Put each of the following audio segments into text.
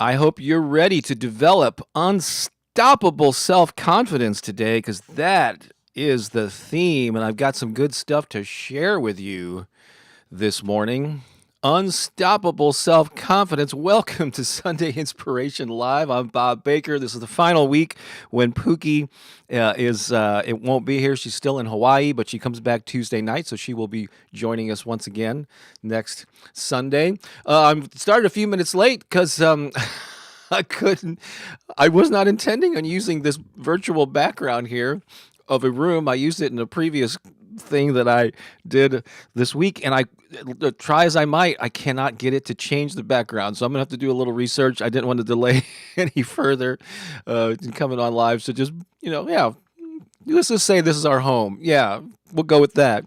I hope you're ready to develop unstoppable self-confidence today because that is the theme, and I've got some good stuff to share with you this morning. Unstoppable self-confidence. Welcome to Sunday Inspiration Live. I'm Bob Baker. This is the final week when Pooki it won't be here. She's still in Hawaii, but she comes back Tuesday night, so she will be joining us once again next Sunday. I started a few minutes late because I was not intending on using this virtual background here of a room. I used it in a previous thing that I did this week, and I try as I might, I cannot get it to change the background. So I'm gonna have to do a little research. I didn't want to delay any further in coming on live. So just let's just say this is our home. Yeah, we'll go with that.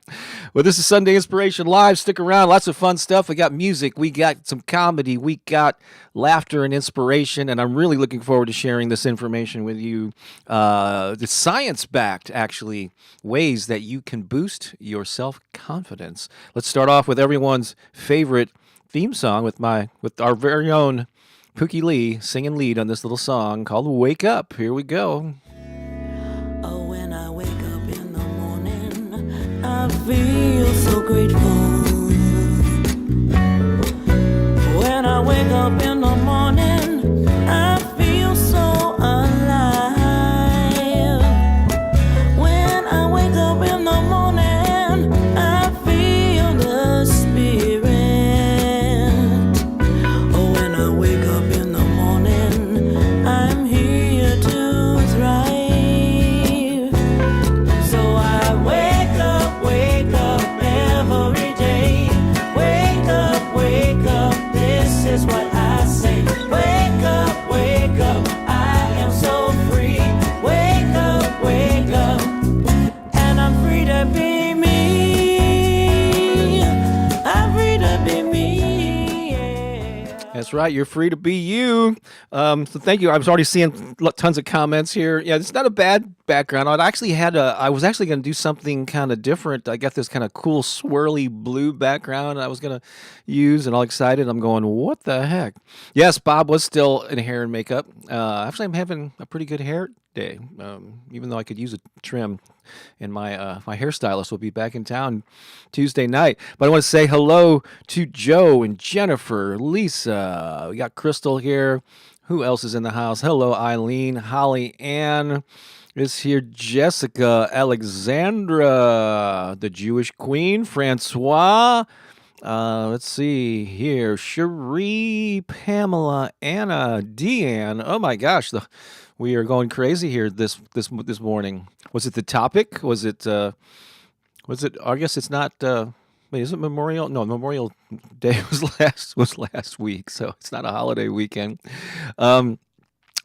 Well, this is Sunday Inspiration Live. Stick around. Lots of fun stuff. We got music. We got some comedy. We got laughter and inspiration. And I'm really looking forward to sharing this information with you. The science-backed, actually, ways that you can boost your self-confidence. Let's start off with everyone's favorite theme song with our very own Pooki Lee singing lead on this little song called Wake Up. Here we go. I feel so grateful when I wake up in the morning. I feel so alive when I wake up in the morning. I feel the spirit. Oh, when I wake up in the morning, I'm here to thrive. So I wake up every day. Wake up, this is what I say. Wake up, I am so free. Wake up, and I'm free to be me. I'm free to be me. Yeah. That's right. You're free to be you. So thank you. I was already seeing tons of comments here. Yeah, it's not a bad background. I was actually going to do something kind of different. I got this kind of cool swirly blue background I was going to use, and all excited. I'm going, what the heck? Yes, Bob was still in hair and makeup. Actually, I'm having a pretty good hair day, even though I could use a trim. And my hairstylist will be back in town Tuesday night. But I want to say hello to Joe and Jennifer, Lisa. We got Crystal here. Who else is in the house? Hello, Eileen, Holly, Ann is here. Jessica, Alexandra, the Jewish Queen, Francois. Let's see here. Cherie, Pamela, Anna, Deanne. Oh my gosh, we are going crazy here this morning. Was it the topic? Was it? I guess it's not. Wait, is it Memorial? No, Memorial Day was last week, so it's not a holiday weekend. But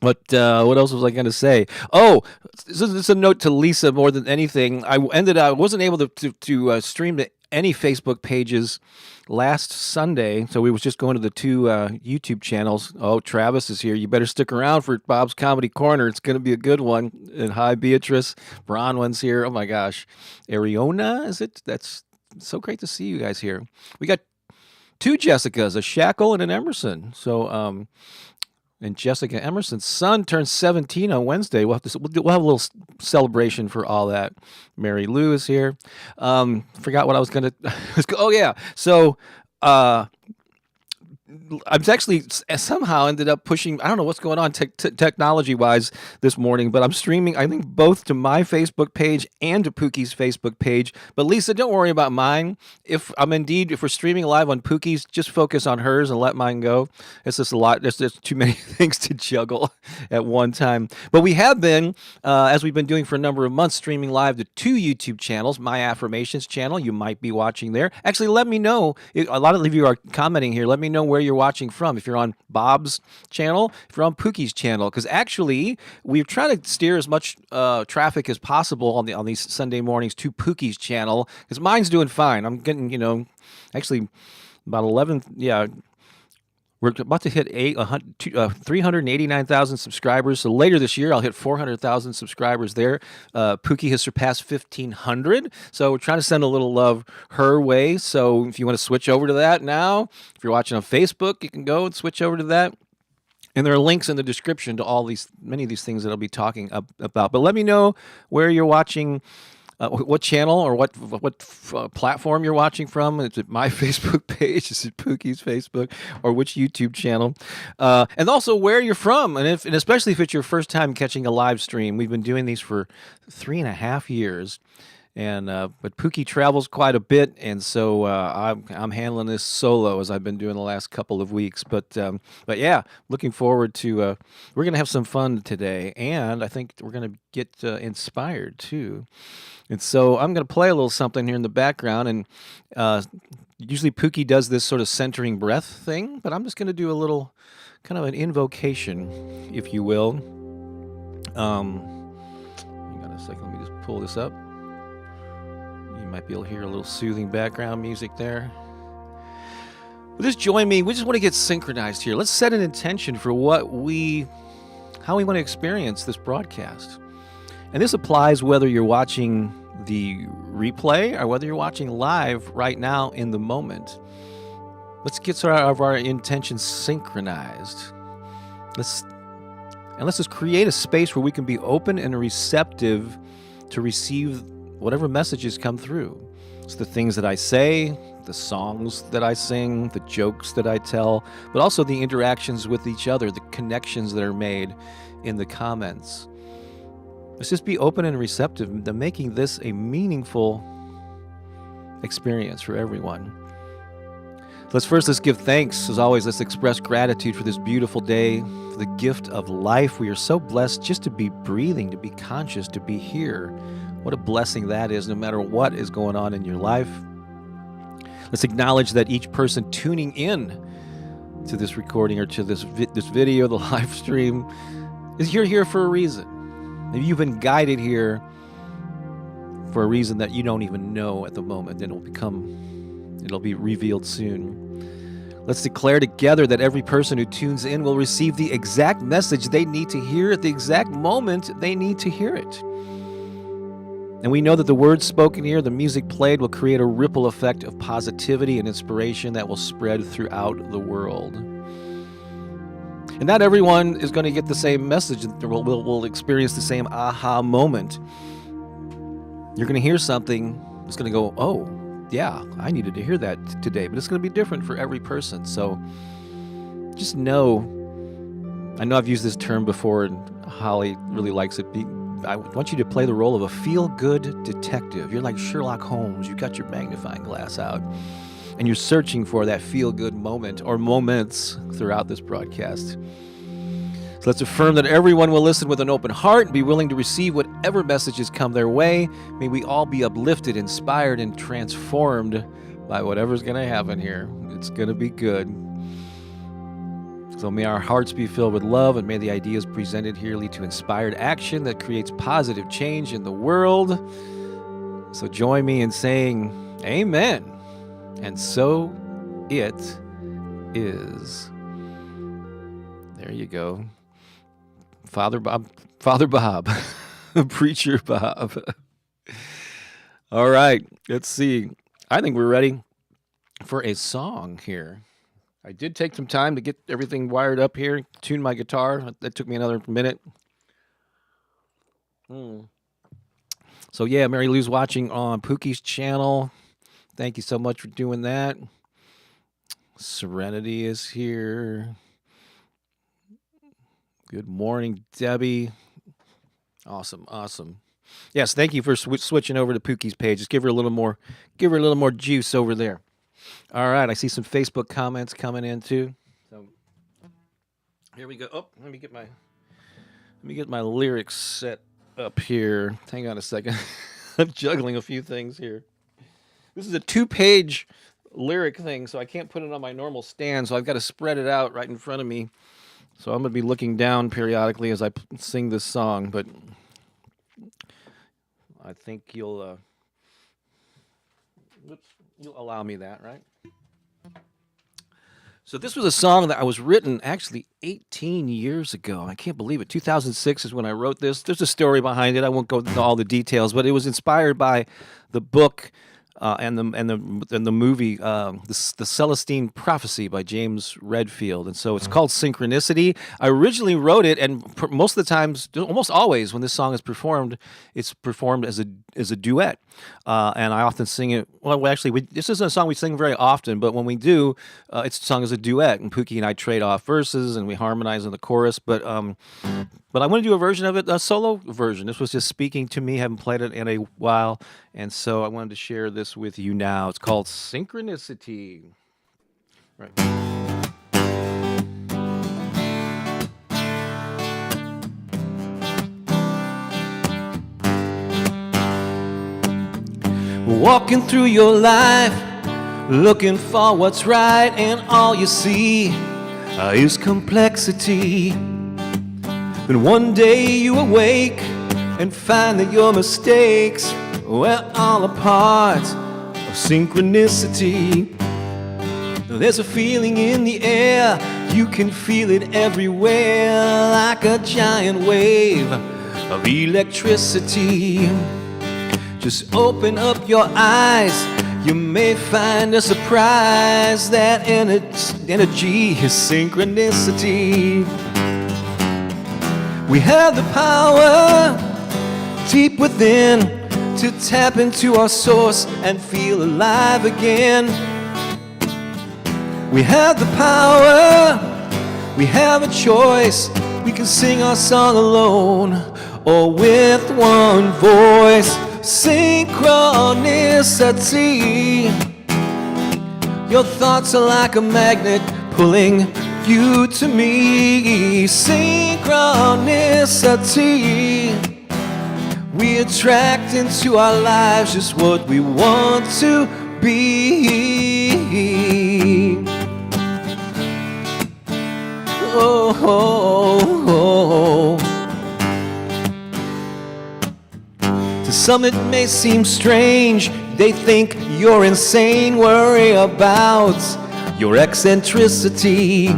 what else was I going to say? Oh, this is a note to Lisa more than anything. I wasn't able to stream to any Facebook pages last Sunday, so we was just going to the two YouTube channels. Oh, Travis is here. You better stick around for Bob's Comedy Corner. It's going to be a good one. And hi, Beatrice. Bronwyn's here. Oh my gosh. Ariona, is it? That's so great to see you guys here. We got two Jessicas, a Shackle and an Emerson. So, and Jessica Emerson's son turns 17 on Wednesday. We'll have a little celebration for all that. Mary Lou is here. Forgot what I was going to. Oh yeah. So I was actually somehow ended up pushing. I don't know what's going on technology wise this morning, but I'm streaming, I think, both to my Facebook page and to Pooki's Facebook page. But Lisa, don't worry about mine. If we're streaming live on Pooki's, just focus on hers and let mine go. It's just a lot. There's too many things to juggle at one time. But we have been, as we've been doing for a number of months, streaming live to two YouTube channels. My Affirmations channel, you might be watching there. Actually, let me know. A lot of you are commenting here. Let me know where you're watching from. If you're on Bob's channel, if you're on Pookie's channel, because actually we're trying to steer as much traffic as possible on these Sunday mornings to Pookie's channel, because mine's doing fine. I'm getting, actually about 11. Yeah, we're about to hit 389,000 subscribers. So later this year, I'll hit 400,000 subscribers there. Pooki has surpassed 1,500. So we're trying to send a little love her way. So if you want to switch over to that now, if you're watching on Facebook, you can go and switch over to that. And there are links in the description to many of these things that I'll be talking about. But let me know where you're watching, what channel or what platform you're watching from. Is it my Facebook page? Is it Pooki's Facebook? Or which YouTube channel? And also where you're from, and especially if it's your first time catching a live stream. We've been doing these for 3.5 years. And but Pooki travels quite a bit, and so I'm handling this solo as I've been doing the last couple of weeks. But yeah, looking forward to we're gonna have some fun today, and I think we're gonna get inspired too. And so I'm gonna play a little something here in the background, and usually Pooki does this sort of centering breath thing, but I'm just gonna do a little kind of an invocation, if you will. Hang on a second, let me just pull this up. You might be able to hear a little soothing background music there. Well, just join me. We just want to get synchronized here. Let's set an intention for how we want to experience this broadcast. And this applies whether you're watching the replay or whether you're watching live right now in the moment. Let's get our intentions synchronized. Let's just create a space where we can be open and receptive to receive whatever messages come through. It's the things that I say, the songs that I sing, the jokes that I tell, but also the interactions with each other, the connections that are made in the comments. Let's just be open and receptive to making this a meaningful experience for everyone. Let's give thanks. As always, let's express gratitude for this beautiful day, for the gift of life. We are so blessed just to be breathing, to be conscious, to be here. What a blessing that is, no matter what is going on in your life. Let's acknowledge that each person tuning in to this recording or to this video, the live stream, is here for a reason. Maybe you've been guided here for a reason that you don't even know at the moment. It'll be revealed soon. Let's declare together that every person who tunes in will receive the exact message they need to hear at the exact moment they need to hear it. And we know that the words spoken here, the music played, will create a ripple effect of positivity and inspiration that will spread throughout the world. And not everyone is going to get the same message, will experience the same aha moment. You're going to hear something that's going to go, oh, yeah, I needed to hear that today. But it's going to be different for every person. So just know, I know I've used this term before, and Holly really likes it. I want you to play the role of a feel-good detective. You're like Sherlock Holmes. You've got your magnifying glass out, and you're searching for that feel-good moment or moments throughout this broadcast. So let's affirm that everyone will listen with an open heart and be willing to receive whatever messages come their way. May we all be uplifted, inspired, and transformed by whatever's going to happen here. It's going to be good. So may our hearts be filled with love, and may the ideas presented here lead to inspired action that creates positive change in the world. So join me in saying amen. And so it is. There you go. Father Bob, Preacher Bob. All right, let's see. I think we're ready for a song here. I did take some time to get everything wired up here, tune my guitar. That took me another minute. So yeah, Mary Lou's watching on Pooki's channel. Thank you so much for doing that. Serenity is here. Good morning, Debbie. Awesome. Yes, thank you for switching over to Pooki's page. Just give her a little more juice over there. All right, I see some Facebook comments coming in too. So here we go. Oh, let me get my lyrics set up here. Hang on a second. I'm juggling a few things here. This is a 2-page lyric thing, so I can't put it on my normal stand, so I've got to spread it out right in front of me. So I'm going to be looking down periodically as I sing this song, but I think you'll allow me that, right? So this was a song that was written actually 18 years ago. I can't believe it. 2006 is when I wrote this. There's a story behind it. I won't go into all the details, but it was inspired by the book and the movie the Celestine Prophecy by James Redfield, and so it's called Synchronicity. I originally wrote it, and most of the times, almost always, when this song is performed, it's performed as a duet, and I often sing it. Well, actually, this isn't a song we sing very often, but when we do, it's sung as a duet, and Pooki and I trade off verses, and we harmonize in the chorus. But I want to do a version of it, a solo version. This was just speaking to me. Haven't played it in a while, and so I wanted to share this with you now. It's called Synchronicity. Right. Walking through your life, looking for what's right, and all you see is complexity. Then one day you awake and find that your mistakes were all a part of synchronicity. There's a feeling in the air, you can feel it everywhere, like a giant wave of electricity. Just open up your eyes, you may find a surprise. That energy is synchronicity. We have the power deep within to tap into our source and feel alive again. We have the power, we have a choice. We can sing our song alone or with one voice. Synchronicity. Your thoughts are like a magnet pulling you to me. Synchronicity. We attract into our lives just what we want to be. Oh, oh, oh. To some it may seem strange, they think you're insane. Worry about your eccentricity,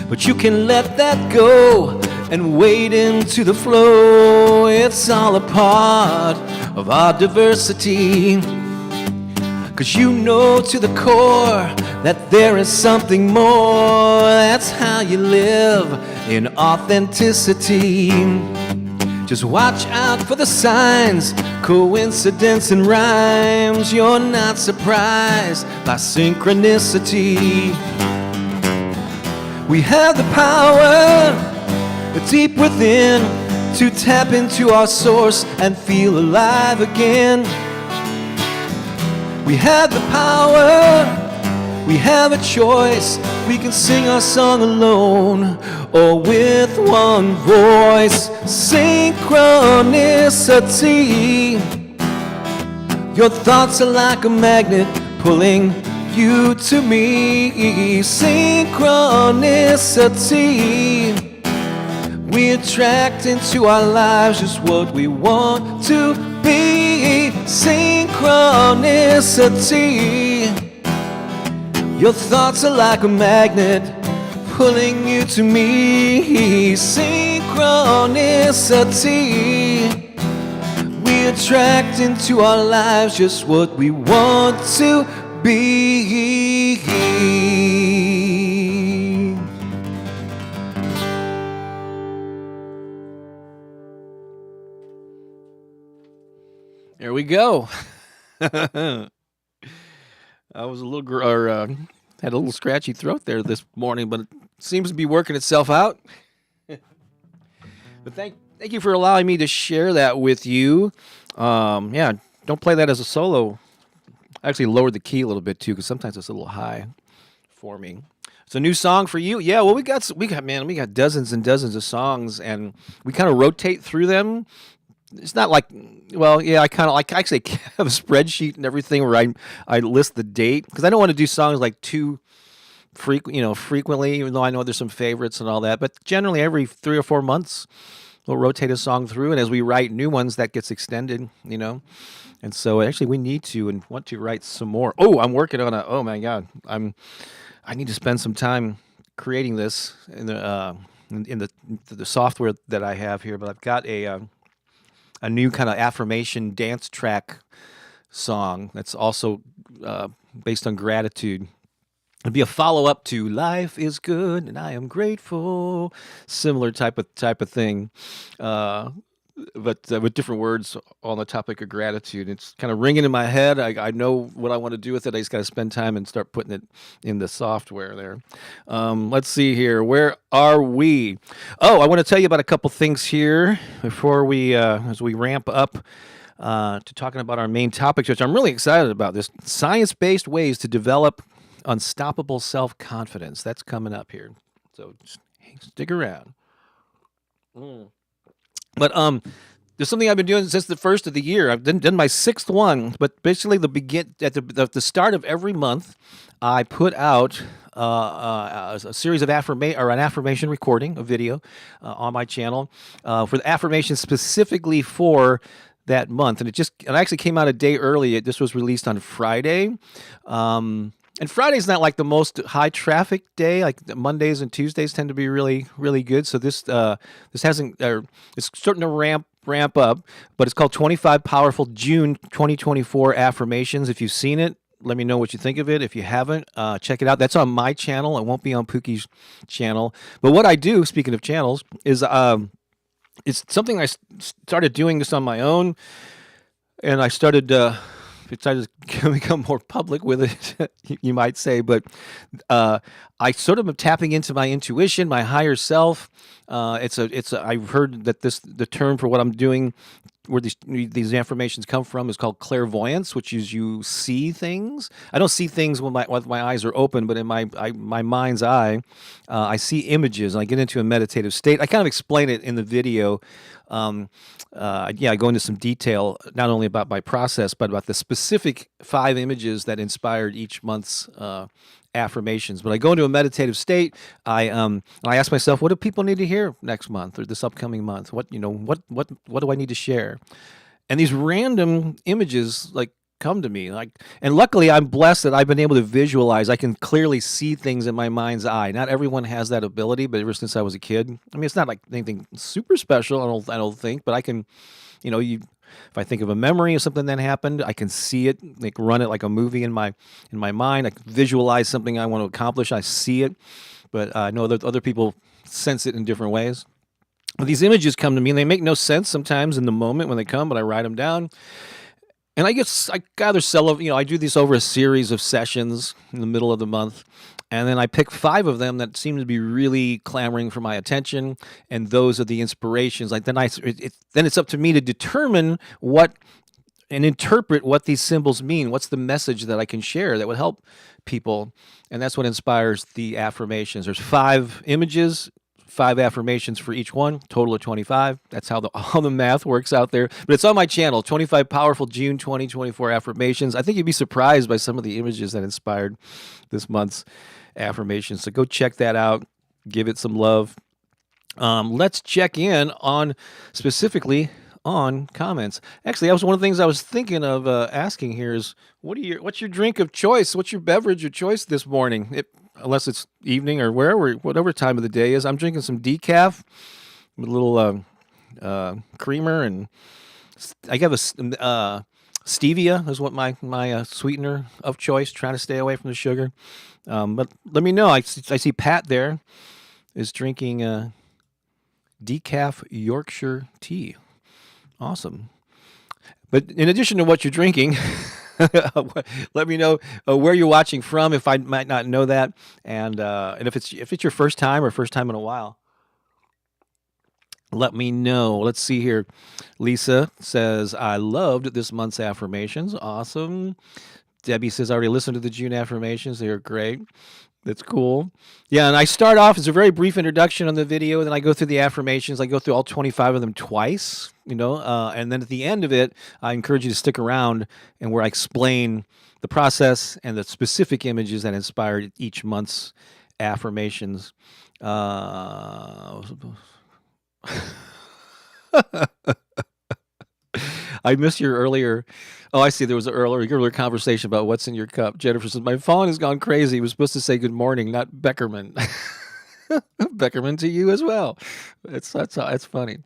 but you can let that go and wade into the flow. It's all a part of our diversity. 'Cause you know to the core that there is something more. That's how you live in authenticity. Just watch out for the signs, coincidence and rhymes. You're not surprised by synchronicity. We have the power deep within to tap into our source and feel alive again. We have the power, we have a choice. We can sing our song alone or with one voice. Synchronicity. Your thoughts are like a magnet pulling you to me. Synchronicity. We attract into our lives just what we want to be. Synchronicity. Your thoughts are like a magnet pulling you to me. Synchronicity. We attract into our lives just what we want to be. There we go. I was a little had a little scratchy throat there this morning, but it seems to be working itself out. But thank you for allowing me to share that with you. Yeah, don't play that as a solo. I actually lowered the key a little bit too, because sometimes it's a little high for me. It's a new song for you. Yeah, well, we got dozens and dozens of songs, and we kind of rotate through them. It's not like, well, yeah, I actually have a spreadsheet and everything where I list the date, because I don't want to do songs like too frequently, even though I know there's some favorites and all that. But generally, every 3 or 4 months, we'll rotate a song through, and as we write new ones, that gets extended, And so actually, we need to and want to write some more. Oh, I'm working on oh my God, I need to spend some time creating this in the software that I have here. But I've got a new kind of affirmation dance track song that's also based on gratitude. It'd be a follow up to "Life is Good and I Am Grateful," similar type of thing, uh, but with different words on the topic of gratitude. It's kind of ringing in my head. I know what I want to do with it. I just got to spend time and start putting it in the software there. Let's see here. Where are we? Oh, I want to tell you about a couple things here before we, as we ramp up to talking about our main topics, which I'm really excited about. This science-based ways to develop unstoppable self-confidence. That's coming up here. So just stick around. But there's something I've been doing since the first of the year. I've done my sixth one, but basically at the start of every month, I put out a series of an affirmation recording, a video on my channel for the affirmations specifically for that month, and it actually came out a day early. This was released on Friday. And Friday's not like the most high traffic day. Like Mondays and Tuesdays tend to be really, really good. So this hasn't. It's starting to ramp up. But it's called 25 Powerful June 2024 Affirmations. If you've seen it, let me know what you think of it. If you haven't, check it out. That's on my channel. It won't be on Pooki's channel. But what I do, speaking of channels, is it's something I started doing this on my own, and I started. Decided to become more public with it, you might say, but I sort of am tapping into my intuition, my higher self. I've heard that the term for what I'm doing, where these affirmations come from, is called clairvoyance, which is you see things. I don't see things when my eyes are open, but in my mind's eye, I see images, and I get into a meditative state. I kind of explain it in the video. I go into some detail, not only about my process, but about the specific 5 images that inspired each month's affirmations. But I go into a meditative state. I ask myself, what do people need to hear next month or this upcoming month? What do I need to share? And these random images come to me, and luckily I'm blessed that I've been able to visualize. I can clearly see things in my mind's eye. Not everyone has that ability, but ever since I was a kid, I mean, it's not like anything super special. I don't think, but I can, if I think of a memory of something that happened, I can see it, run it like a movie in my mind. I can visualize something I want to accomplish. I see it, but I know that other people sense it in different ways. But these images come to me, and they make no sense sometimes in the moment when they come, but I write them down. And I gather I do these over a series of sessions in the middle of the month, and then I pick 5 of them that seem to be really clamoring for my attention, and those are the inspirations. Then it's up to me to determine and interpret what these symbols mean. What's the message that I can share that would help people? And that's what inspires the affirmations. There's 5 images, 5 affirmations for each one, total of 25. That's how all the math works out there. But it's on my channel, 25 Powerful June 2024 Affirmations. I think you'd be surprised by some of the images that inspired this month's affirmations. So go check that out. Give it some love. Let's check in specifically on comments. Actually, that was one of the things I was thinking of asking here is, what's your drink of choice? What's your beverage of choice this morning? Unless it's evening or whatever time of the day is. I'm drinking some decaf with a little creamer, and I have a stevia is what my sweetener of choice. Trying to stay away from the sugar. But let me know. I see Pat there is drinking decaf Yorkshire tea. Awesome. But in addition to what you're drinking, let me know where you're watching from, if I might not know that, and if it's your first time or first time in a while. Let me know. Let's see here. Lisa says, I loved this month's affirmations. Awesome. Debbie says, I already listened to the June affirmations. They are great. That's cool. Yeah, and I start off as a very brief introduction on the video, and then I go through the affirmations. I go through all 25 of them twice, and then at the end of it, I encourage you to stick around, and where I explain the process and the specific images that inspired each month's affirmations. I missed your earlier. Oh, I see. There was an earlier conversation about what's in your cup. Jennifer says, my phone has gone crazy. It was supposed to say good morning, not Beckerman. Beckerman to you as well. It's funny.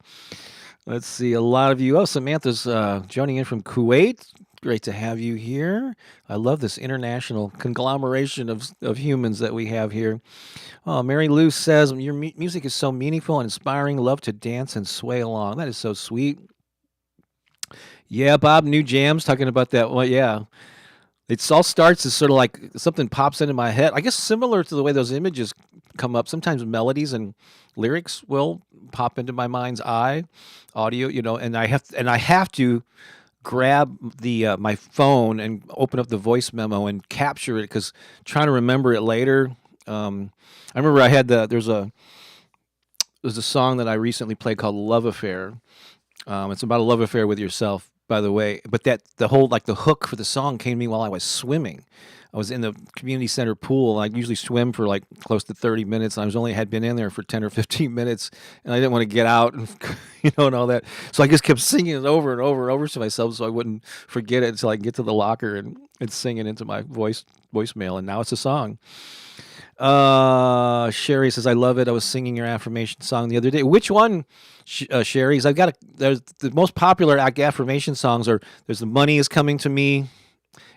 Let's see. A lot of you. Oh, Samantha's joining in from Kuwait. great to have you here. I love this international conglomeration of humans that we have here. Oh, Mary Lou says, your music is so meaningful and inspiring. Love to dance and sway along. That is so sweet. Yeah, Bob, new jams, talking about that. Well, yeah. It all starts as sort of like something pops into my head. I guess similar to the way those images come up. Sometimes melodies and lyrics will pop into my mind's eye, audio, and I have to grab the my phone and open up the voice memo and capture it because trying to remember it later. I remember I had there's a song that I recently played called "Love Affair." It's about a love affair with yourself, by the way. But the whole the hook for the song came to me while I was swimming. I was in the community center pool. I usually swim for like close to 30 minutes. I had been in there for 10 or 15 minutes, and I didn't want to get out and and all that. So I just kept singing it over and over and over to myself so I wouldn't forget it until I get to the locker and sing it into my voicemail. And now it's a song. Sherry says, I love it. I was singing your affirmation song the other day. Which one, Sherry? There's the most popular affirmation songs there's the money is coming to me.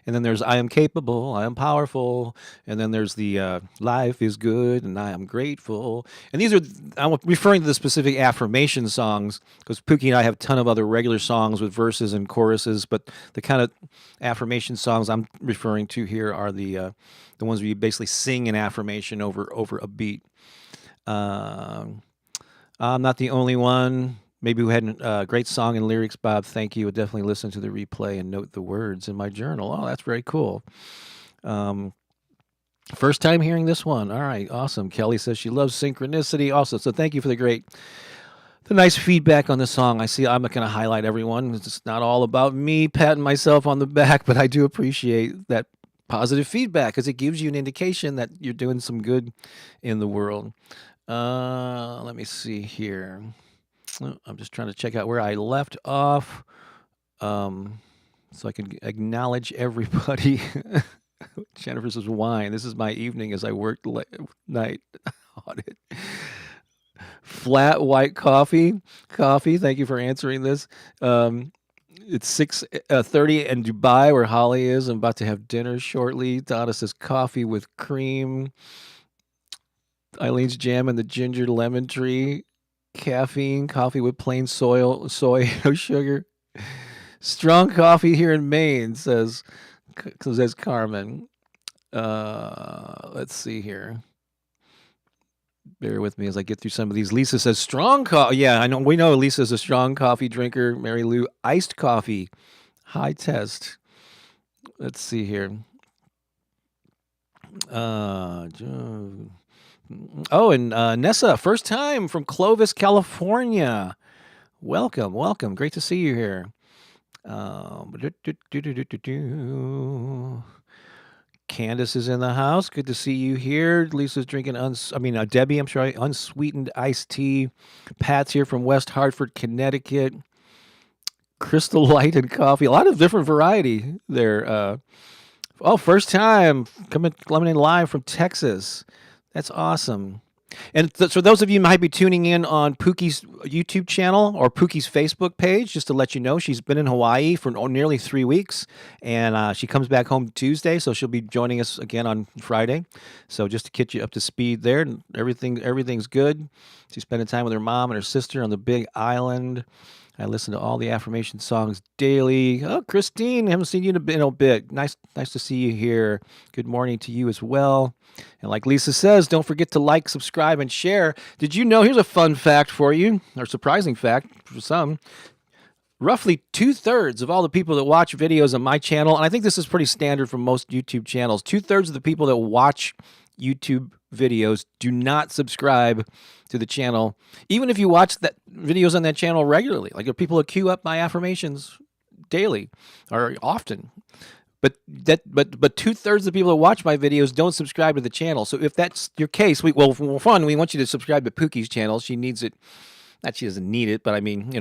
And then there's I am capable, I am powerful. And then there's the life is good and I am grateful. And I'm referring to the specific affirmation songs because Pooki and I have a ton of other regular songs with verses and choruses. But the kind of affirmation songs I'm referring to here are the ones where you basically sing an affirmation over a beat. I'm not the only one. Maybe we had a great song and lyrics, Bob. Thank you. I'll definitely listen to the replay and note the words in my journal. Oh, that's very cool. First time hearing this one. All right, awesome. Kelly says she loves Synchronicity also. So thank you for the nice feedback on the song. I see I'm not going to highlight everyone. It's not all about me patting myself on the back, but I do appreciate that positive feedback because it gives you an indication that you're doing some good in the world. Let me see here. I'm just trying to check out where I left off so I can acknowledge everybody. Jennifer says, wine. This is my evening as I work night on it. Flat white coffee. Thank you for answering this. It's 6:30 in Dubai where Holly is. I'm about to have dinner shortly. Donna says coffee with cream. Eileen's jam and the ginger lemon tree. Caffeine, coffee with plain soy, no sugar. Strong coffee here in Maine, says Carmen. Let's see here. Bear with me as I get through some of these. Lisa says strong coffee. Yeah, I know. We know Lisa's a strong coffee drinker. Mary Lou, iced coffee. High test. Let's see here. Oh, and Nessa, first time from Clovis, California. Welcome. Great to see you here. Candace is in the house. Good to see you here. Lisa's drinking, Debbie, I'm sure, unsweetened iced tea. Pat's here from West Hartford, Connecticut. Crystal Light and coffee. A lot of different variety there. First time coming in live from Texas. That's awesome. And so those of you who might be tuning in on Pooki's YouTube channel or Pooki's Facebook page, just to let you know, she's been in Hawaii for nearly 3 weeks, and she comes back home Tuesday, so she'll be joining us again on Friday. So just to get you up to speed there, everything's good. She's spending time with her mom and her sister on the Big Island. I listen to all the affirmation songs daily. Oh, Christine, haven't seen you in a bit. Nice to see you here. Good morning to you as well. And like Lisa says, don't forget to like, subscribe, and share. Did you know, here's a fun fact for you, or surprising fact for some. Roughly 2/3 of all the people that watch videos on my channel, and I think this is pretty standard for most YouTube channels, 2/3 of the people that watch YouTube videos do not subscribe to the channel, even if you watch videos on that channel regularly. Like, there are people who queue up my affirmations daily or often. But 2/3 of the people that watch my videos don't subscribe to the channel. So if that's your case, we want you to subscribe to Pooki's channel. She needs it. Not she doesn't need it, but I mean,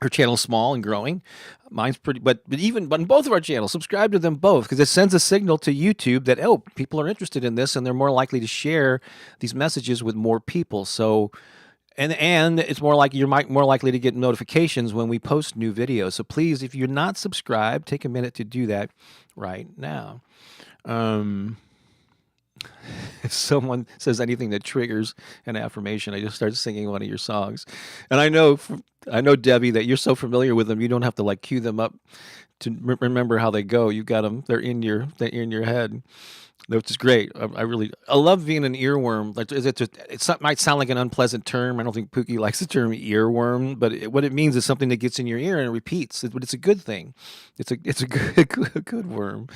her channel's small and growing. Mine's pretty, but on both of our channels, subscribe to them both because it sends a signal to YouTube that, people are interested in this and they're more likely to share these messages with more people. So and it's more like you're more likely to get notifications when we post new videos. So please, if you're not subscribed, take a minute to do that right now. If someone says anything that triggers an affirmation, I just start singing one of your songs. And I know, Debbie, that you're so familiar with them, you don't have to like cue them up to remember how they go. You got them; they're in your head, which is great. I love being an earworm. Like, it might sound like an unpleasant term. I don't think Pooki likes the term earworm, but what it means is something that gets in your ear and it repeats. But it's a good thing. It's a good worm.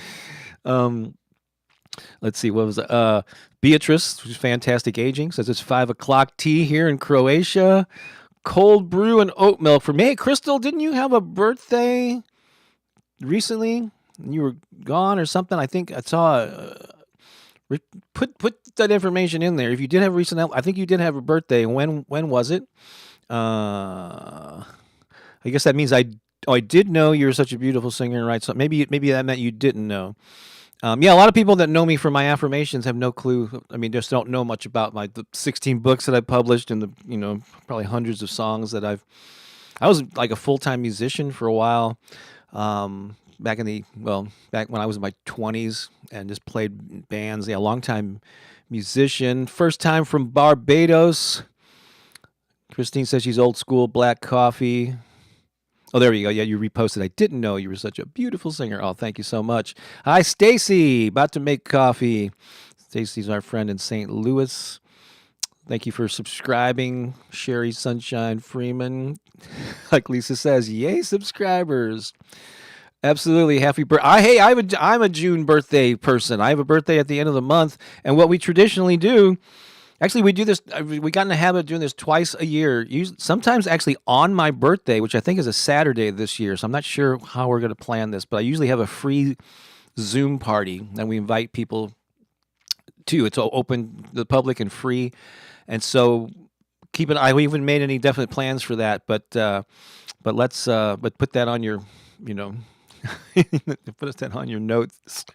Let's see, what was it? Beatrice, who's fantastic aging, says it's 5:00 tea here in Croatia. Cold brew and oat milk for me. Hey, Crystal, didn't you have a birthday recently? You were gone or something? I think I saw. Put that information in there. If you did have a recent, I think you did have a birthday. When was it? I guess that means I did know you were such a beautiful singer, right? So maybe that meant you didn't know. Yeah, a lot of people that know me from my affirmations have no clue. I mean, just don't know much about the 16 books that I published and the probably hundreds of songs that I was like a full-time musician for a while. Back when I was in my 20s and just played bands. Yeah, long-time musician. First time from Barbados. Christine says she's old school, black coffee. Oh, there you go. Yeah, you reposted. I didn't know you were such a beautiful singer. Oh, thank you so much. Hi, Stacy. About to make coffee. Stacy's our friend in St. Louis. Thank you for subscribing. Sherry Sunshine Freeman. Like Lisa says, yay, subscribers. Absolutely. Happy birthday. Hey, I'm a June birthday person. I have a birthday at the end of the month. And what we traditionally do, actually, we do this, we got in the habit of doing this twice a year, sometimes actually on my birthday, which I think is a Saturday this year. So I'm not sure how we're going to plan this, but I usually have a free Zoom party and we invite people to. It's open to the public and free. And so keep an eye. We haven't made any definite plans for that, but let's put that on your, put that on your notes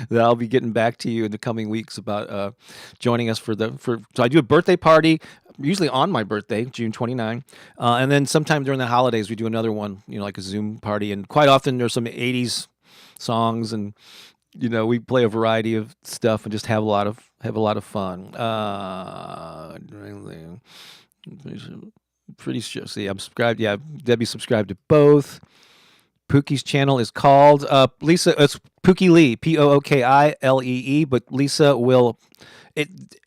that I'll be getting back to you in the coming weeks about joining us so I do a birthday party usually on my birthday, June 29, and then sometime during the holidays we do another one, like a Zoom party, and quite often there's some 80s songs, and we play a variety of stuff and just have a lot of fun. Pretty sure. See, I'm subscribed. Yeah, Debbie subscribed to both. Pooki's channel is called Lisa. It's Pooki Lee, Pookielee. But Lisa will,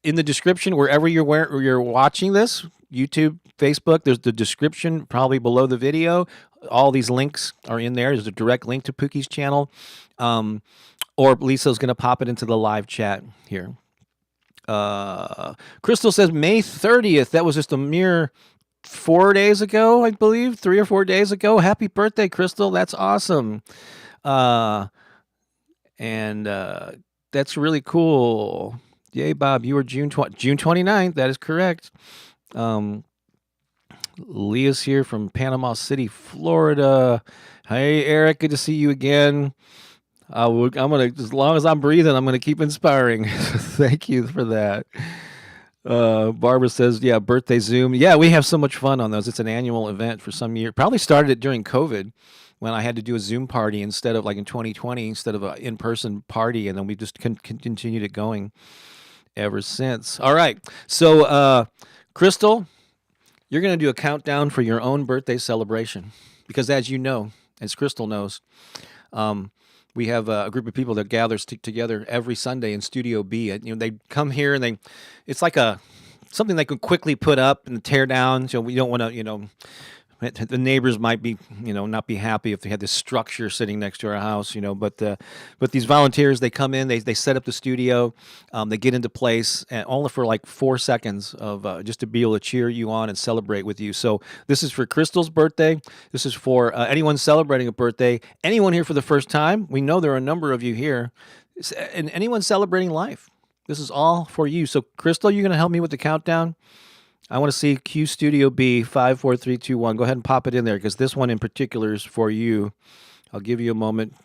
in the description wherever you're watching this, YouTube, Facebook. There's the description probably below the video. All these links are in there. There's a direct link to Pooki's channel, or Lisa's going to pop it into the live chat here. Crystal says May 30th. That was just a mere 4 days ago, I believe, 3 or 4 days ago. Happy birthday, Crystal. That's awesome. And that's really cool. Yay, Bob. You were June 29th. That is correct. Leah's here from Panama City, Florida. Hey, Eric. Good to see you again. I'm going to, as long as I'm breathing, I'm going to keep inspiring. Thank you for that. Barbara says, yeah, birthday Zoom. Yeah, we have so much fun on those. It's an annual event for some year. Probably started it during COVID when I had to do a Zoom party instead of like in 2020, instead of an in-person party. And then we just continued it going ever since. All right. So, Crystal, you're going to do a countdown for your own birthday celebration because as you know, as Crystal knows, we have a group of people that gathers together every Sunday in Studio B. They come here and it's like something they can quickly put up and tear down. So we don't want to, the neighbors might be, not be happy if they had this structure sitting next to our house, but these volunteers, they come in, they set up the studio, they get into place, and only for like 4 seconds of just to be able to cheer you on and celebrate with you. So this is for Crystal's birthday. This is for anyone celebrating a birthday, anyone here for the first time. We know there are a number of you here, and anyone celebrating life. This is all for you. So Crystal, you're going to help me with the countdown. I want to see Q Studio B 5, 4, 3, 2, 1. Go ahead and pop it in there because this one in particular is for you. I'll give you a moment.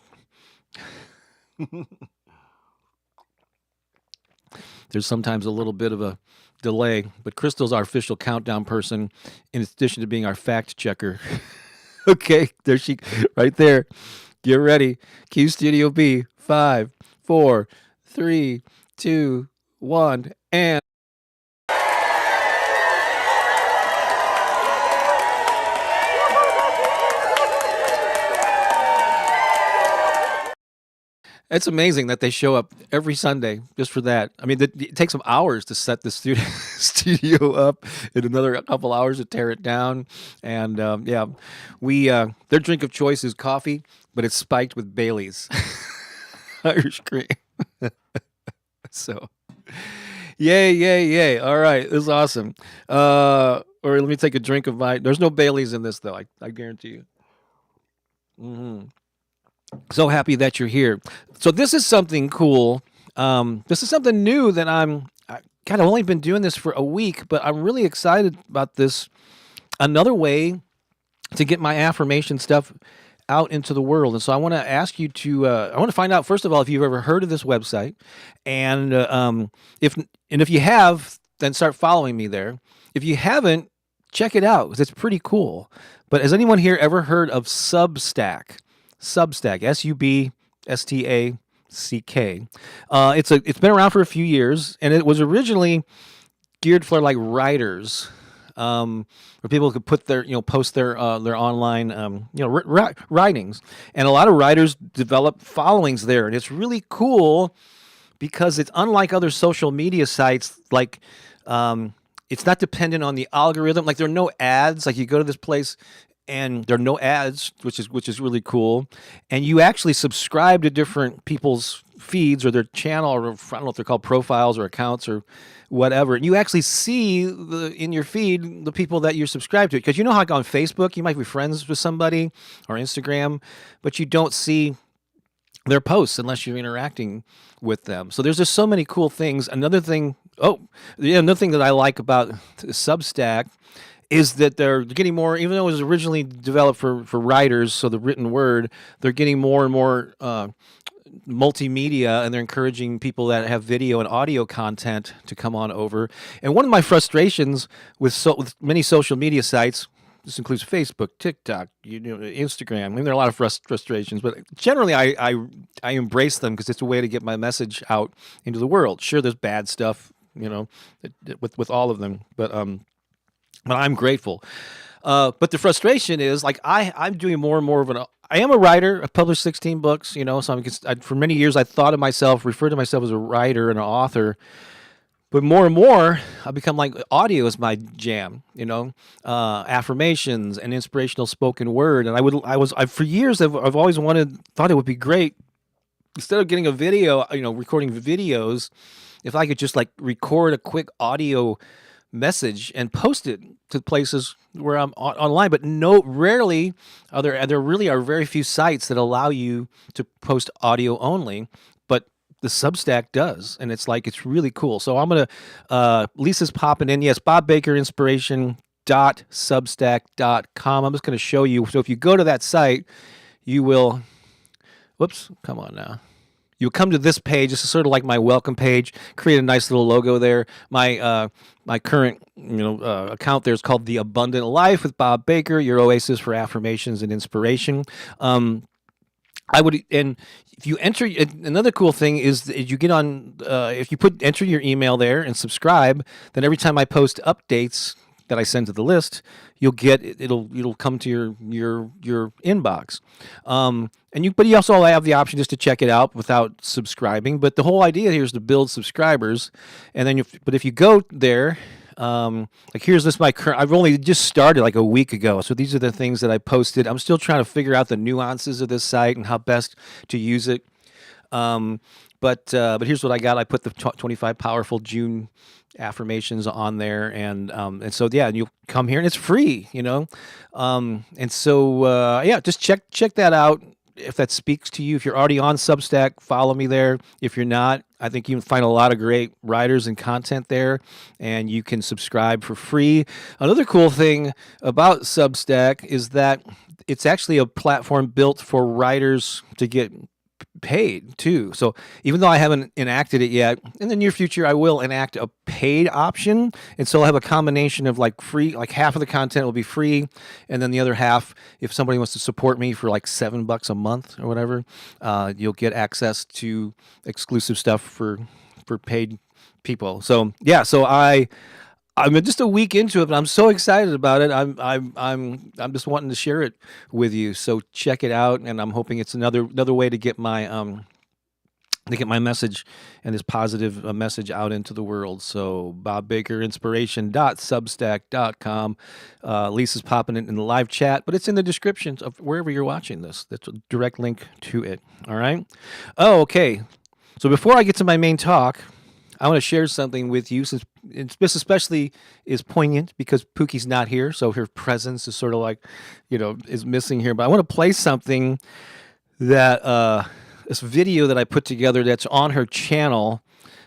There's sometimes a little bit of a delay, but Crystal's our official countdown person, in addition to being our fact checker. Okay, there she, right there. Get ready. Q Studio B. 5, 4, 3, 2, 1, and. It's amazing that they show up every Sunday just for that. I mean, it takes them hours to set the studio up, and another couple hours to tear it down. And yeah, their drink of choice is coffee, but it's spiked with Bailey's Irish cream. So, yay! All right, this is awesome. Or let me take a drink of my. There's no Bailey's in this though. I guarantee you. Mm-hmm. So happy that you're here. So this is something cool. This is something new that I've only been doing this for a week, but I'm really excited about this. Another way to get my affirmation stuff out into the world. And so I want to ask you to, I want to find out, first of all, if you've ever heard of this website. And if you have, then start following me there. If you haven't, check it out because it's pretty cool. But has anyone here ever heard of Substack? Substack, Substack. It's been around for a few years, and it was originally geared for like writers, where people could put their post their online writings, and a lot of writers develop followings there, and it's really cool because it's unlike other social media sites. Like, it's not dependent on the algorithm. Like, there are no ads. Like, you go to this place and there are no ads, which is really cool. And you actually subscribe to different people's feeds or their channel, or I don't know if they're called profiles or accounts or whatever. And you actually see in your feed the people that you're subscribed to. Because you know how, like, on Facebook, you might be friends with somebody, or Instagram, but you don't see their posts unless you're interacting with them. So there's just so many cool things. Another thing that I like about Substack is that they're getting more, even though it was originally developed for writers, so the written word, they're getting more and more multimedia, and they're encouraging people that have video and audio content to come on over. And one of my frustrations with many social media sites, this includes Facebook, TikTok, Instagram. I mean, there are a lot of frustrations, but generally I embrace them because it's a way to get my message out into the world. Sure, there's bad stuff, with all of them, but I'm grateful. But the frustration is, like, I'm doing more and more of I am a writer. I've published 16 books, so for many years I referred to myself as a writer and an author. But more and more, I've become like audio is my jam, affirmations and inspirational spoken word. And for years, I've always thought it would be great, instead of getting a video, recording videos, if I could just like record a quick audio message and post it to places where I'm online. But rarely there really are very few sites that allow you to post audio only, but the Substack does, and it's really cool. So I'm gonna Lisa's popping in. Yes, Bob Baker Inspiration .substack.com. I'm just going to show you. So if you go to that site, you will, whoops, come on now. You'll come to this page. This is sort of like my welcome page. Create a nice little logo there. My current account there is called The Abundant Life with Bob Baker, your oasis for affirmations and inspiration. And if you enter, another cool thing is that you get on, if you enter your email there and subscribe, then every time I post updates that I send to the list, you'll get it'll come to your inbox. But you also have the option just to check it out without subscribing. But the whole idea here is to build subscribers. And then if you go there, here's this I've only just started like a week ago. So these are the things that I posted. I'm still trying to figure out the nuances of this site and how best to use it. But here's what I got. I put the 25 powerful June affirmations on there, and so yeah, and you'll come here and it's free, and so just check that out if that speaks to you. If you're already on Substack, follow me there. If you're not, I think you can find a lot of great writers and content there, and you can subscribe for free. Another cool thing about Substack is that it's actually a platform built for writers to get paid too. So even though I haven't enacted it yet, in the near future I will enact a paid option, and so I'll have a combination of like free, like half of the content will be free, and then the other half, if somebody wants to support me for like $7 a month or whatever, you'll get access to exclusive stuff for paid people. So yeah, so I'm just a week into it, but I'm so excited about it. I'm just wanting to share it with you. So check it out, and I'm hoping it's another way to get my message and this positive message out into the world. So bobbakerinspiration.substack.com. Lisa's popping it in the live chat, but it's in the description of wherever you're watching this. That's a direct link to it. All right. Oh, okay. So before I get to my main talk, I want to share something with you, since this especially is poignant because Pooki's not here, so her presence is sort of like, is missing here. But I want to play something that this video that I put together that's on her channel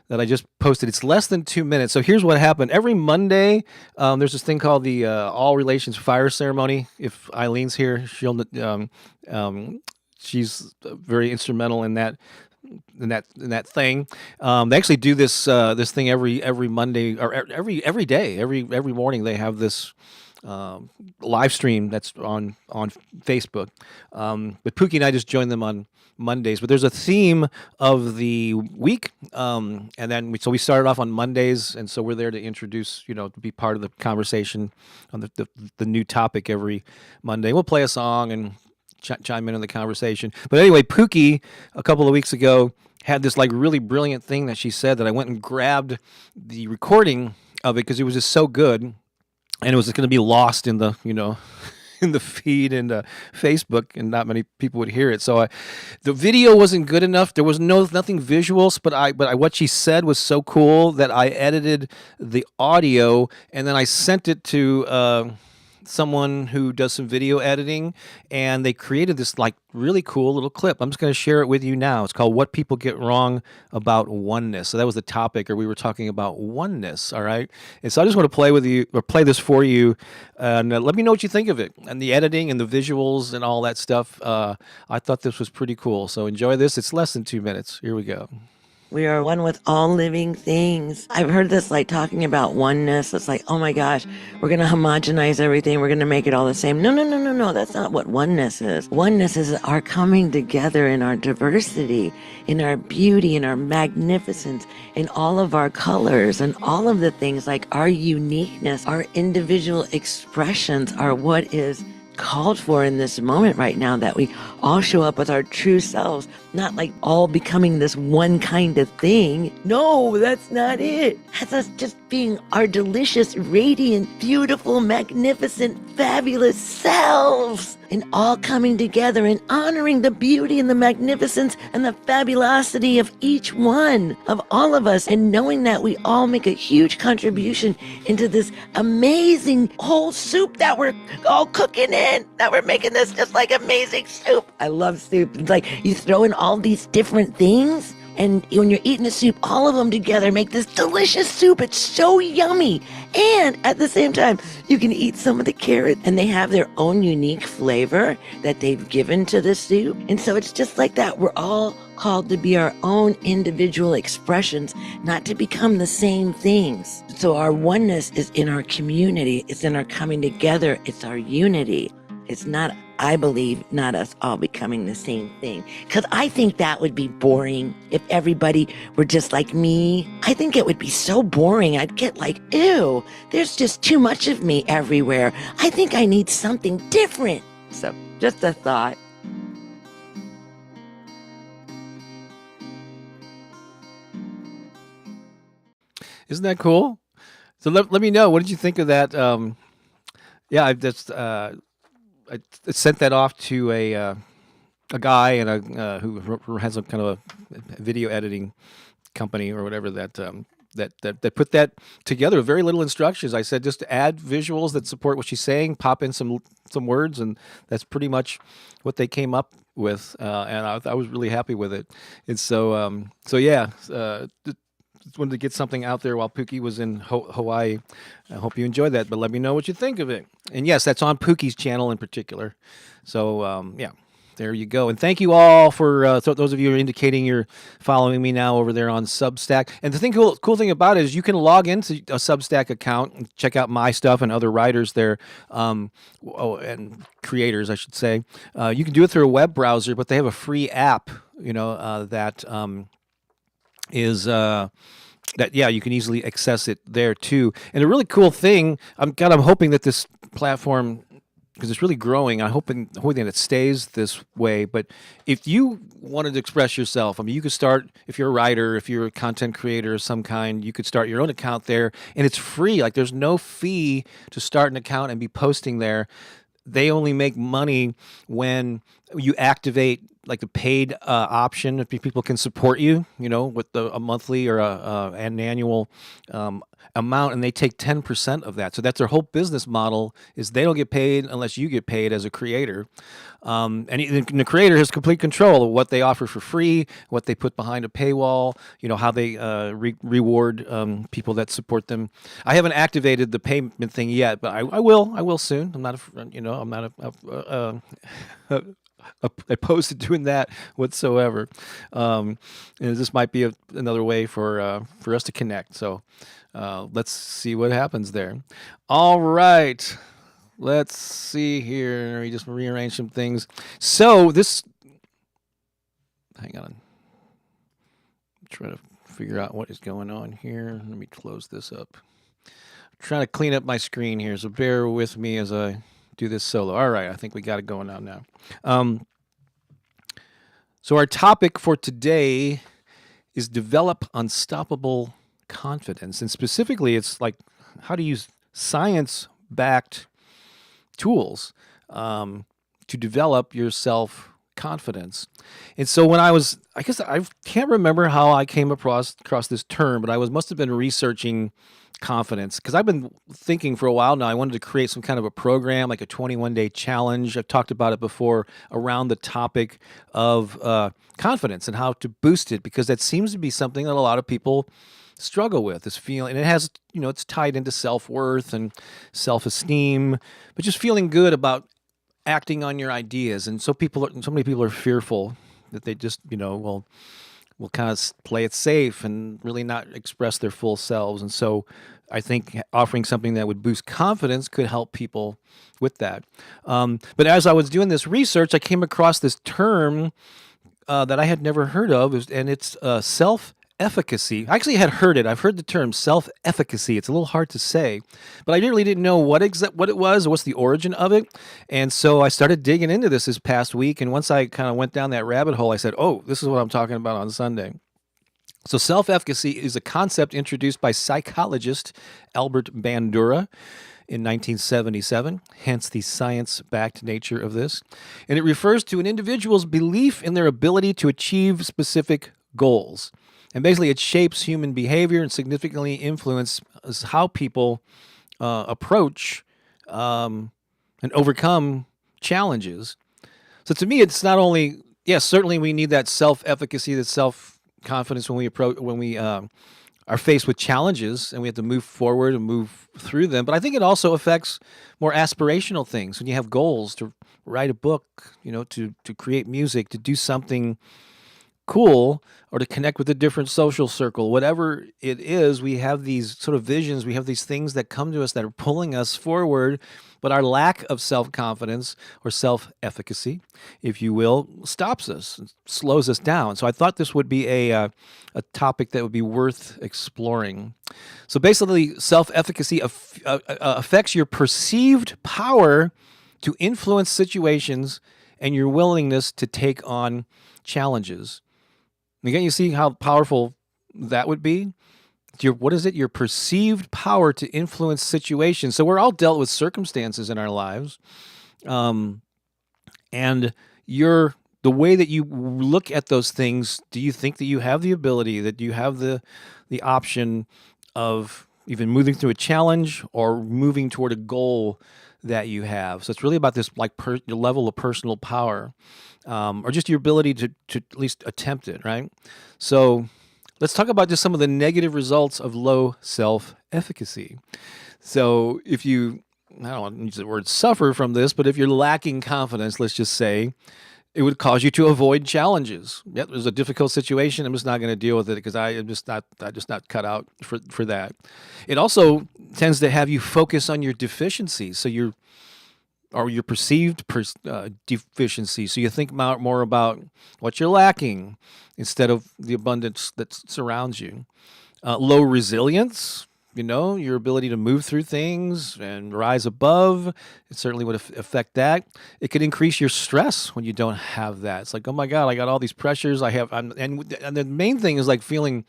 that I just posted. It's less than 2 minutes. So here's what happened. Every Monday, there's this thing called the All Relations Fire Ceremony. If Eileen's here, she'll she's very instrumental in that thing. They actually do this thing every Monday, or every day, every morning. They have this live stream that's on Facebook. But Pooki and I just joined them on Mondays. But there's a theme of the week, and then we started off on Mondays, and so we're there to introduce, to be part of the conversation on the new topic every Monday. We'll play a song and chime in the conversation. But anyway, Pooki a couple of weeks ago had this like really brilliant thing that she said that I went and grabbed the recording of it because it was just so good, and it was going to be lost in the in the feed and Facebook, and not many people would hear it. So the video wasn't good enough. There was nothing visuals, but what she said was so cool that I edited the audio, and then I sent it to someone who does some video editing, and they created this like really cool little clip. I'm just going to share it with you now. It's called "What People Get Wrong About Oneness." So that was the topic, or we were talking about oneness. All right. And so I just want to play this for you, and let me know what you think of it, and the editing and the visuals and all that stuff. I thought this was pretty cool. So enjoy this. It's less than 2 minutes. Here we go. We are one with all living things. I've heard this like talking about oneness. It's like, oh my gosh, we're going to homogenize everything. We're going to make it all the same. No. That's not what oneness is. Oneness is our coming together in our diversity, in our beauty, in our magnificence, in all of our colors, and all of the things like our uniqueness, our individual expressions are what is called for in this moment right now, that we all show up with our true selves, not like all becoming this one kind of thing. No, that's not it. That's us just being our delicious, radiant, beautiful, magnificent, fabulous selves, and all coming together and honoring the beauty and the magnificence and the fabulosity of each one of all of us, and knowing that we all make a huge contribution into this amazing whole soup that we're all cooking in, that we're making this just like amazing soup. I love soup. It's like you throw in all these different things, and when you're eating a soup, all of them together make this delicious soup. It's so yummy. And at the same time, you can eat some of the carrots, and they have their own unique flavor that they've given to the soup. And so it's just like that. We're all called to be our own individual expressions, not to become the same things. So our oneness is in our community. It's in our coming together. It's our unity. It's not, I believe, not us all becoming the same thing. Because I think that would be boring if everybody were just like me. I think it would be so boring. I'd get like, ew, there's just too much of me everywhere. I think I need something different. So just a thought. Isn't that cool? So let me know. What did you think of that? I sent that off to a guy and who has a kind of a video editing company or whatever that put that together with very little instructions. I said just add visuals that support what she's saying, pop in some words, and that's pretty much what they came up with. And I was really happy with it. And so just wanted to get something out there while Pooki was in Hawaii. I hope you enjoyed that, but let me know what you think of it. And yes, that's on Pooki's channel in particular. So, There you go. And thank you all for those of you who are indicating you're following me now over there on Substack. And the cool thing about it is you can log into a Substack account and check out my stuff and other writers there, and creators, I should say. You can do it through a web browser, but they have a free app, that is that you can easily access it there too. And a really cool thing, I'm hoping that this platform, because it's really growing, I'm hoping that it stays this way. But if you wanted to express yourself, I mean, you could start, if you're a writer, if you're a content creator of some kind, you could start your own account there, and it's free. Like, there's no fee to start an account and be posting there. They only make money when you activate like the paid option. If people can support you, with a monthly or an annual amount, and they take 10% of that. So that's their whole business model, is they don't get paid unless you get paid as a creator. And the creator has complete control of what they offer for free, what they put behind a paywall, how they reward people that support them. I haven't activated the payment thing yet, but I will soon. I'm not opposed to doing that whatsoever. And this might be another way for us to connect. So let's see what happens there. All right. Let's see here. Let me just rearrange some things. So hang on. I'm trying to figure out what is going on here. Let me close this up. I'm trying to clean up my screen here, so bear with me as I do this solo. All right, I think we got it going on now. So our topic for today is develop unstoppable confidence. And specifically, it's like how to use science-backed tools to develop your self-confidence. And so when I can't remember how I came across this term, but I must have been researching confidence, because I've been thinking for a while now I wanted to create some kind of a program, like a 21-day challenge. I've talked about it before, around the topic of confidence and how to boost it, because that seems to be something that a lot of people struggle with, this feeling. And it has, it's tied into self-worth and self-esteem, but just feeling good about acting on your ideas. And so many people are fearful that they just, will kind of play it safe and really not express their full selves. And so I think offering something that would boost confidence could help people with that. But as I was doing this research, I came across this term that I had never heard of, and it's self-efficacy. I actually had heard it. I've heard the term self-efficacy. It's a little hard to say, but I really didn't know what it was, or what's the origin of it. And so I started digging into this past week, and once I kind of went down that rabbit hole, I said, oh, this is what I'm talking about on Sunday. So self-efficacy is a concept introduced by psychologist Albert Bandura in 1977, hence the science-backed nature of this. And it refers to an individual's belief in their ability to achieve specific goals. And basically, it shapes human behavior and significantly influences how people approach and overcome challenges. So to me, it's not only, yes, certainly we need that self-efficacy, that self-confidence when we are faced with challenges and we have to move forward and move through them. But I think it also affects more aspirational things. When you have goals to write a book, to create music, to do something cool, or to connect with a different social circle, whatever it is, we have these sort of visions, we have these things that come to us that are pulling us forward, but our lack of self-confidence or self-efficacy, if you will, stops us, slows us down. So I thought this would be a topic that would be worth exploring. So basically, self-efficacy affects your perceived power to influence situations and your willingness to take on challenges. Again, you see how powerful that would be? What is it? Your perceived power to influence situations. So we're all dealt with circumstances in our lives. And the way that you look at those things, do you think that you have the ability, that you have the option of even moving through a challenge or moving toward a goal that you have? So it's really about this your level of personal power. Or just your ability to at least attempt it, right? So let's talk about just some of the negative results of low self-efficacy. So if you, I don't want to use the word suffer from this, but if you're lacking confidence, let's just say, It would cause you to avoid challenges. Yep, there's a difficult situation. I'm just not going to deal with it because I'm just not cut out for that. It also tends to have you focus on your deficiencies. So your perceived deficiency. So you think more about what you're lacking instead of the abundance that surrounds you. Low resilience, your ability to move through things and rise above, it certainly would affect that. It could increase your stress when you don't have that. It's like, oh my God, I got all these pressures. And the main thing is like feeling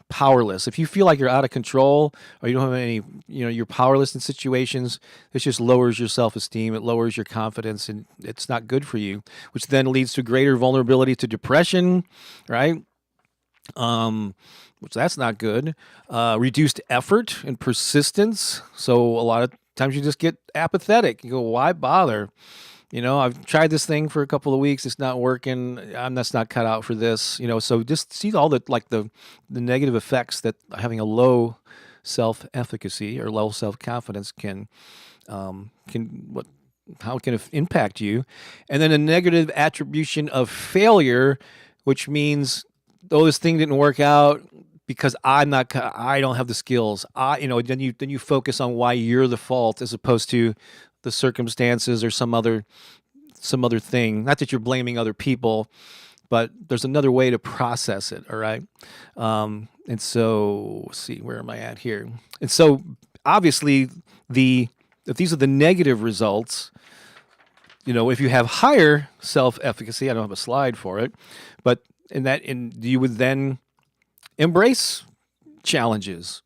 powerless. If you feel like you're out of control or you don't have any, you're powerless in situations, it just lowers your self-esteem. It lowers your confidence, and it's not good for you, which then leads to greater vulnerability to depression, right? Which that's not good. Reduced effort and persistence. So a lot of times you just get apathetic. You go, why bother? I've tried this thing for a couple of weeks. It's not working. I'm just not cut out for this. So just see all the negative effects that having a low self-efficacy or low self-confidence how it can impact you. And then a negative attribution of failure, which means, oh, this thing didn't work out because I don't have the skills. Then you focus on why you're the fault as opposed to the circumstances or some other thing. Not that you're blaming other people, but there's another way to process it. All right. And so let's see, where am I at here? And so obviously if these are the negative results, if you have higher self-efficacy, I don't have a slide for it, but you would then embrace challenges,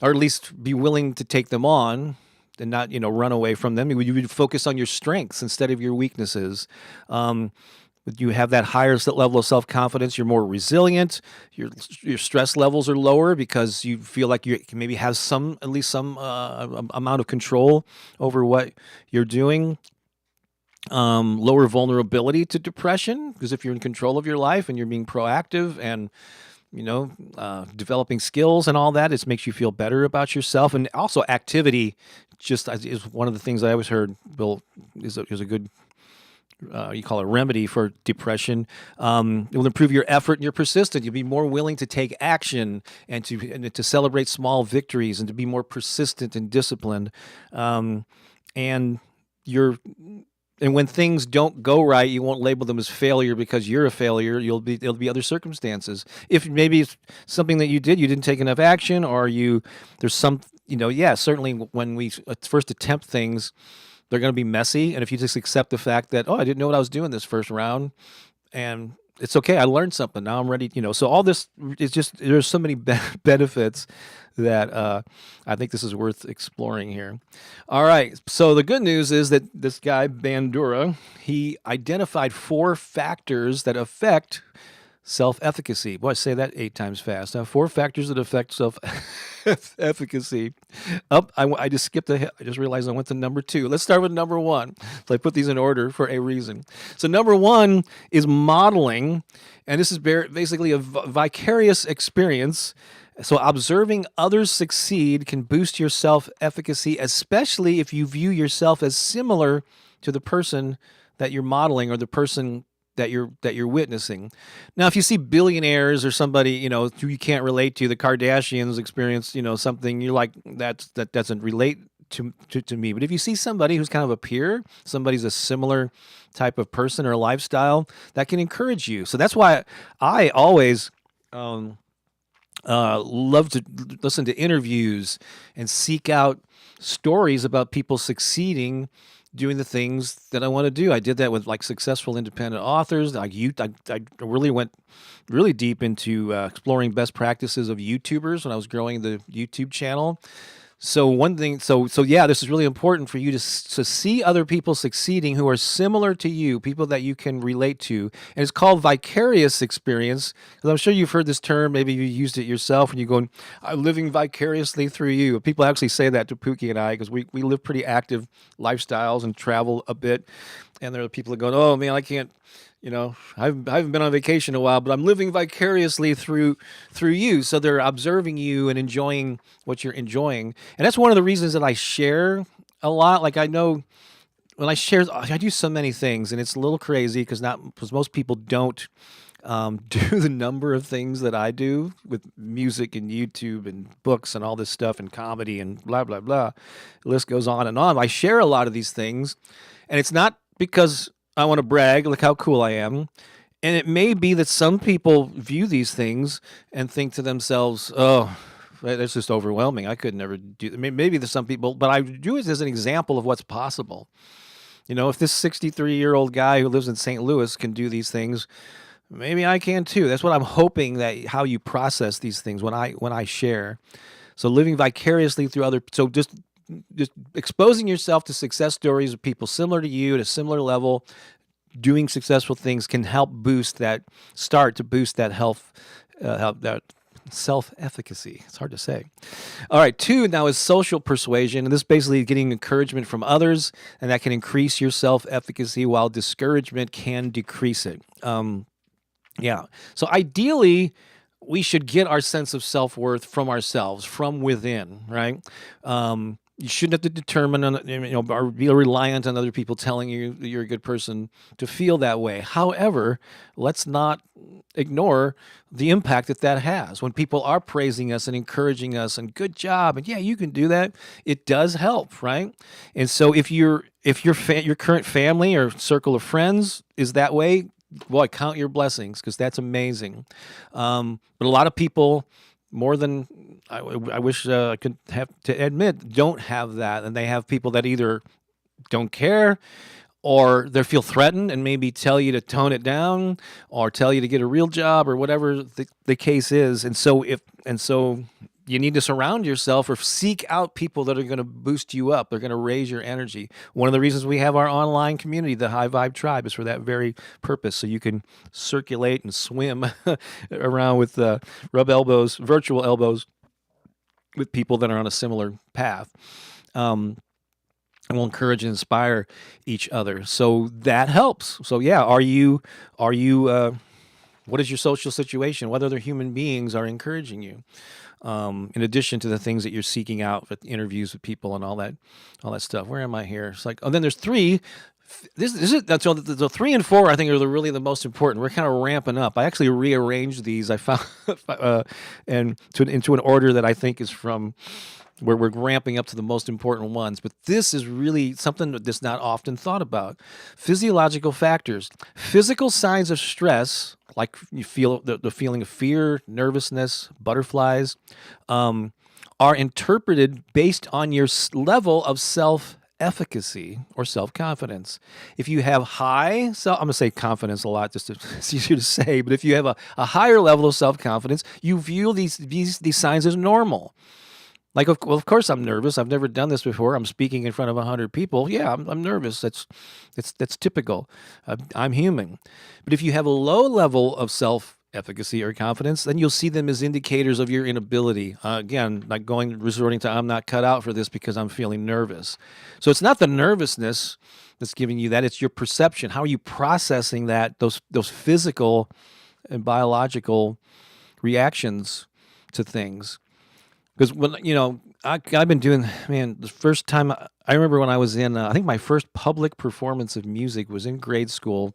or at least be willing to take them on and not, run away from them. You would focus on your strengths instead of your weaknesses. You have that higher level of self-confidence. You're more resilient. Your stress levels are lower because you feel like you can maybe have at least some amount of control over what you're doing. Lower vulnerability to depression, because if you're in control of your life and you're being proactive and developing skills and all that, it makes you feel better about yourself. And also activity just is one of the things I always heard, Bill, is a good, you call it remedy for depression. It will improve your effort and your persistence. You'll be more willing to take action and to celebrate small victories and to be more persistent and disciplined. And when things don't go right, you won't label them as failure because you're a failure. It'll be other circumstances. If maybe it's something that you didn't take enough action, or certainly when we first attempt things, they're going to be messy. And if you just accept the fact that, oh, I didn't know what I was doing this first round, and it's okay, I learned something. Now I'm ready. So all this is just, there's so many benefits that I think this is worth exploring here. All right. So the good news is that this guy, Bandura, he identified 4 factors that affect self-efficacy. Boy, I say that 8 times fast. 4 factors that affect self-efficacy. I just skipped ahead. I just realized I went to number 2. Let's start with number 1. So I put these in order for a reason. So number 1 is modeling, and this is basically a vicarious experience. So observing others succeed can boost your self-efficacy, especially if you view yourself as similar to the person that you're modeling or the person that you're witnessing. Now, if you see billionaires or somebody, who you can't relate to, the Kardashians experience, something, you're like, that doesn't relate to me. But if you see somebody who's kind of a peer, somebody's a similar type of person or lifestyle, that can encourage you. So that's why I always love to listen to interviews and seek out stories about people succeeding doing the things that I want to do. I did that with successful independent authors. I really went really deep into exploring best practices of YouTubers when I was growing the YouTube channel. So this is really important for you to see other people succeeding who are similar to you, people that you can relate to. And it's called vicarious experience, because I'm sure you've heard this term. Maybe you used it yourself and you're going, I'm living vicariously through you. People actually say that to Pooki and I, because we live pretty active lifestyles and travel a bit. And there are people that go, oh man, I can't, I haven't been on vacation in a while, but I'm living vicariously through you. So they're observing you and enjoying what you're enjoying. And that's one of the reasons that I share a lot. Like I know when I share, I do so many things, and it's a little crazy because most people don't do the number of things that I do with music and YouTube and books and all this stuff and comedy and blah blah blah. The list goes on and on. I share a lot of these things, and it's not because I want to brag, look how cool I am. And it may be that some people view these things and think to themselves, "Oh, that's just overwhelming. I could never do." Maybe there's some people, but I do it as an example of what's possible. If this 63-year-old guy who lives in St. Louis can do these things, maybe I can too. That's what I'm hoping, that how you process these things when I share. So living vicariously through so just exposing yourself to success stories of people similar to you at a similar level, doing successful things can help boost that health, that self-efficacy. It's hard to say. All right, 2 now is social persuasion, and this is basically getting encouragement from others, and that can increase your self-efficacy while discouragement can decrease it. Yeah. So ideally, we should get our sense of self-worth from ourselves, from within, right? You shouldn't have to determine or be reliant on other people telling you that you're a good person to feel that way. However, let's not ignore the impact that has. When people are praising us and encouraging us and good job and yeah, you can do that, it does help, right? And so if your current family or circle of friends is that way, boy, count your blessings, because that's amazing. But a lot of people, more than I wish I could have to admit, don't have that. And they have people that either don't care or they feel threatened and maybe tell you to tone it down or tell you to get a real job or whatever the case is. And so you need to surround yourself or seek out people that are going to boost you up. They're going to raise your energy. One of the reasons we have our online community, the High Vibe Tribe, is for that very purpose. So you can circulate and swim around with rub elbows, virtual elbows, with people that are on a similar path. And we'll encourage and inspire each other. So that helps. So yeah, are you what is your social situation? What other human beings are encouraging you? In addition to the things that you're seeking out with interviews with people and all that stuff. Where am I here? It's like, then there's 3. This is so the 3 and 4 I think are really the most important. We're kind of ramping up. I actually rearranged these. I found and into an order that I think is from where we're ramping up to the most important ones. But this is really something that's not often thought about. Physiological factors, physical signs of stress, like you feel the feeling of fear, nervousness, butterflies, are interpreted based on your level of self-efficacy or self-confidence. If you have high, I'm going to say confidence a lot, just it's easier to say, but if you have a higher level of self-confidence, you view these signs as normal. Like, of course I'm nervous. I've never done this before. I'm speaking in front of 100 people. Yeah, I'm nervous. That's typical. I'm human. But if you have a low level of self-efficacy or confidence, then you'll see them as indicators of your inability. Again, like resorting to I'm not cut out for this because I'm feeling nervous. So it's not the nervousness that's giving you that. It's your perception. How are you processing that? Those physical and biological reactions to things. Because when I've been doing, the first time I remember when I was in, I think my first public performance of music was in grade school.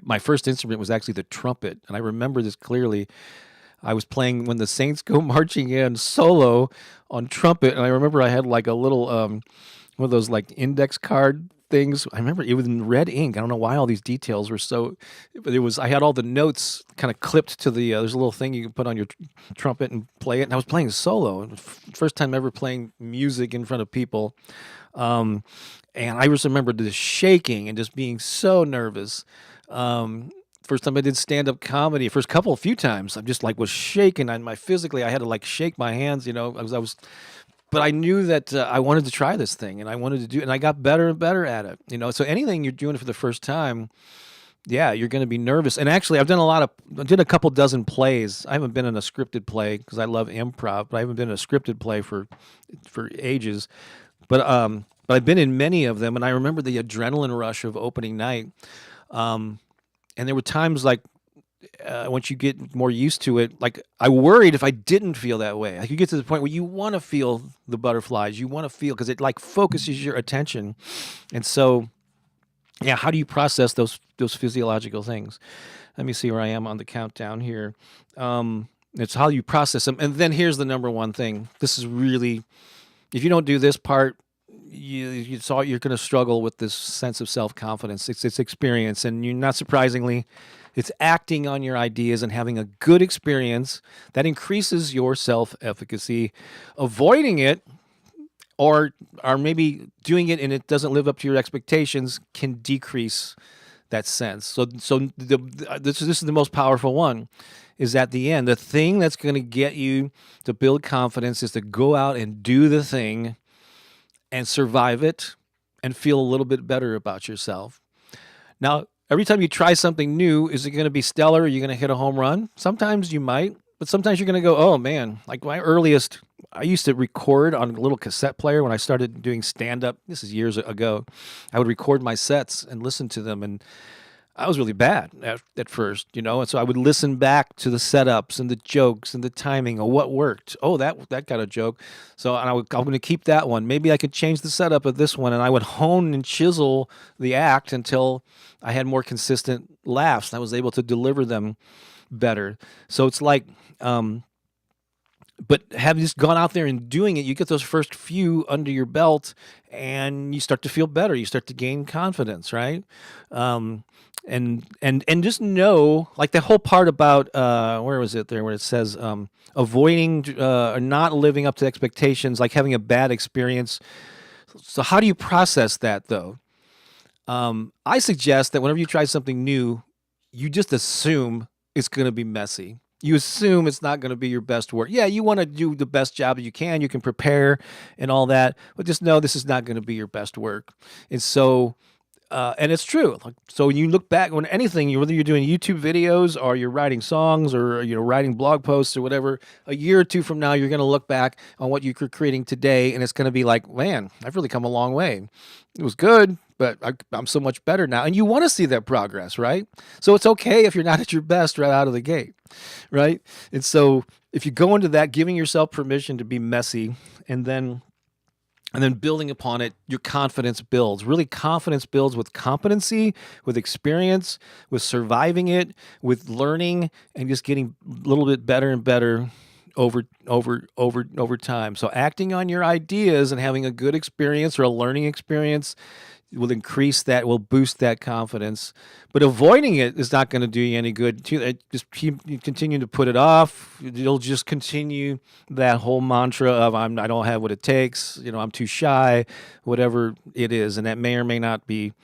My first instrument was actually the trumpet, and I remember this clearly. I was playing When the Saints Go Marching In solo on trumpet, and I remember I had like a little one of those like index card things. I remember it was in red ink. I don't know why all these details were so, but I had all the notes kind of clipped to there's a little thing you can put on your trumpet and play it. And I was playing solo. First time ever playing music in front of people. And I just remember just shaking and just being so nervous. First time I did stand-up comedy, few times, I just like was shaking. I had to like shake my hands, but I knew that I wanted to try this thing, and I wanted to do it, and I got better and better at it. So anything you're doing for the first time, yeah, you're going to be nervous. And actually, I did a couple dozen plays. I haven't been in a scripted play because I love improv, but I haven't been in a scripted play for ages. But I've been in many of them, and I remember the adrenaline rush of opening night. And there were times like once you get more used to it, like I worried if I didn't feel that way. I could get to the point where you want to feel the butterflies, you want to feel, because it like focuses your attention. And so, yeah, how do you process those physiological things? Let me see where I am on the countdown here. It's how you process them. And then here's the number one thing. This is really, if you don't do this part, you're going to struggle with this sense of self-confidence. It's experience, and you're not surprisingly, it's acting on your ideas and having a good experience that increases your self-efficacy. Avoiding it, or maybe doing it and it doesn't live up to your expectations, can decrease that sense. So this is the most powerful one. Is at the end, the thing that's going to get you to build confidence is to go out and do the thing and survive it and feel a little bit better about yourself. Now, every time you try something new, is it going to be stellar? Are you going to hit a home run? Sometimes you might, but sometimes you're going to go, oh man, like I used to record on a little cassette player when I started doing stand-up. This is years ago. I would record my sets and listen to them, and I was really bad at first, and so I would listen back to the setups and the jokes and the timing of what worked. Oh, that got a joke. So I'm going to keep that one. Maybe I could change the setup of this one, and I would hone and chisel the act until I had more consistent laughs and I was able to deliver them better. So it's like, but having just gone out there and doing it, you get those first few under your belt and you start to feel better. You start to gain confidence, right? And just know, like the whole part about where was it there where it says avoiding not living up to expectations, like having a bad experience. So how do you process that though? I suggest that whenever you try something new, you just assume it's going to be messy. You assume it's not going to be your best work. Yeah, you want to do the best job you can. You can prepare and all that, but just know this is not going to be your best work. And so, and it's true. So when you look back on anything, whether you're doing YouTube videos or you're writing songs or writing blog posts or whatever, a year or two from now, you're going to look back on what you're creating today, and it's going to be like, man, I've really come a long way. It was good, but I'm so much better now. And you want to see that progress, right? So it's okay if you're not at your best right out of the gate, right? And so if you go into that, giving yourself permission to be messy, and then building upon it, your confidence builds. Really, confidence builds with competency, with experience, with surviving it, with learning, and just getting a little bit better and better over time. So acting on your ideas and having a good experience or a learning experience will increase that, will boost that confidence. But avoiding it is not going to do you any good. Just continue to put it off. You'll just continue that whole mantra of I don't have what it takes. I'm too shy, whatever it is, and that may or may not be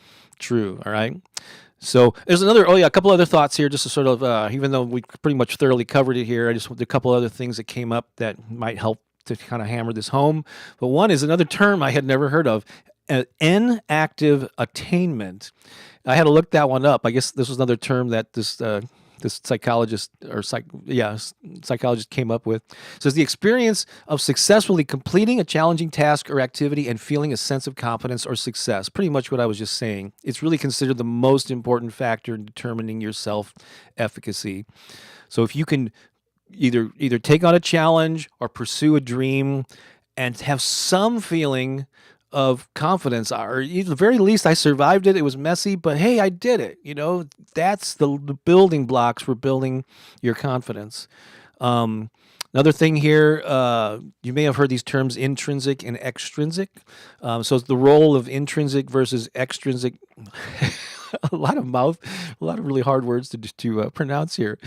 true. All right. So there's a couple other thoughts here, just to sort of, even though we pretty much thoroughly covered it here, I just want a couple other things that came up that might help to kind of hammer this home. But one is another term I had never heard of. Inactive attainment. I had to look that one up. I guess this was another term that this psychologist came up with. It says the experience of successfully completing a challenging task or activity and feeling a sense of confidence or success. Pretty much what I was just saying. It's really considered the most important factor in determining your self-efficacy. So if you can either take on a challenge or pursue a dream and have some feeling of confidence, or at the very least, I survived it. It was messy, but hey, I did it. That's the building blocks for building your confidence. Another thing here, you may have heard these terms intrinsic and extrinsic. So it's the role of intrinsic versus extrinsic. a lot of really hard words to pronounce here.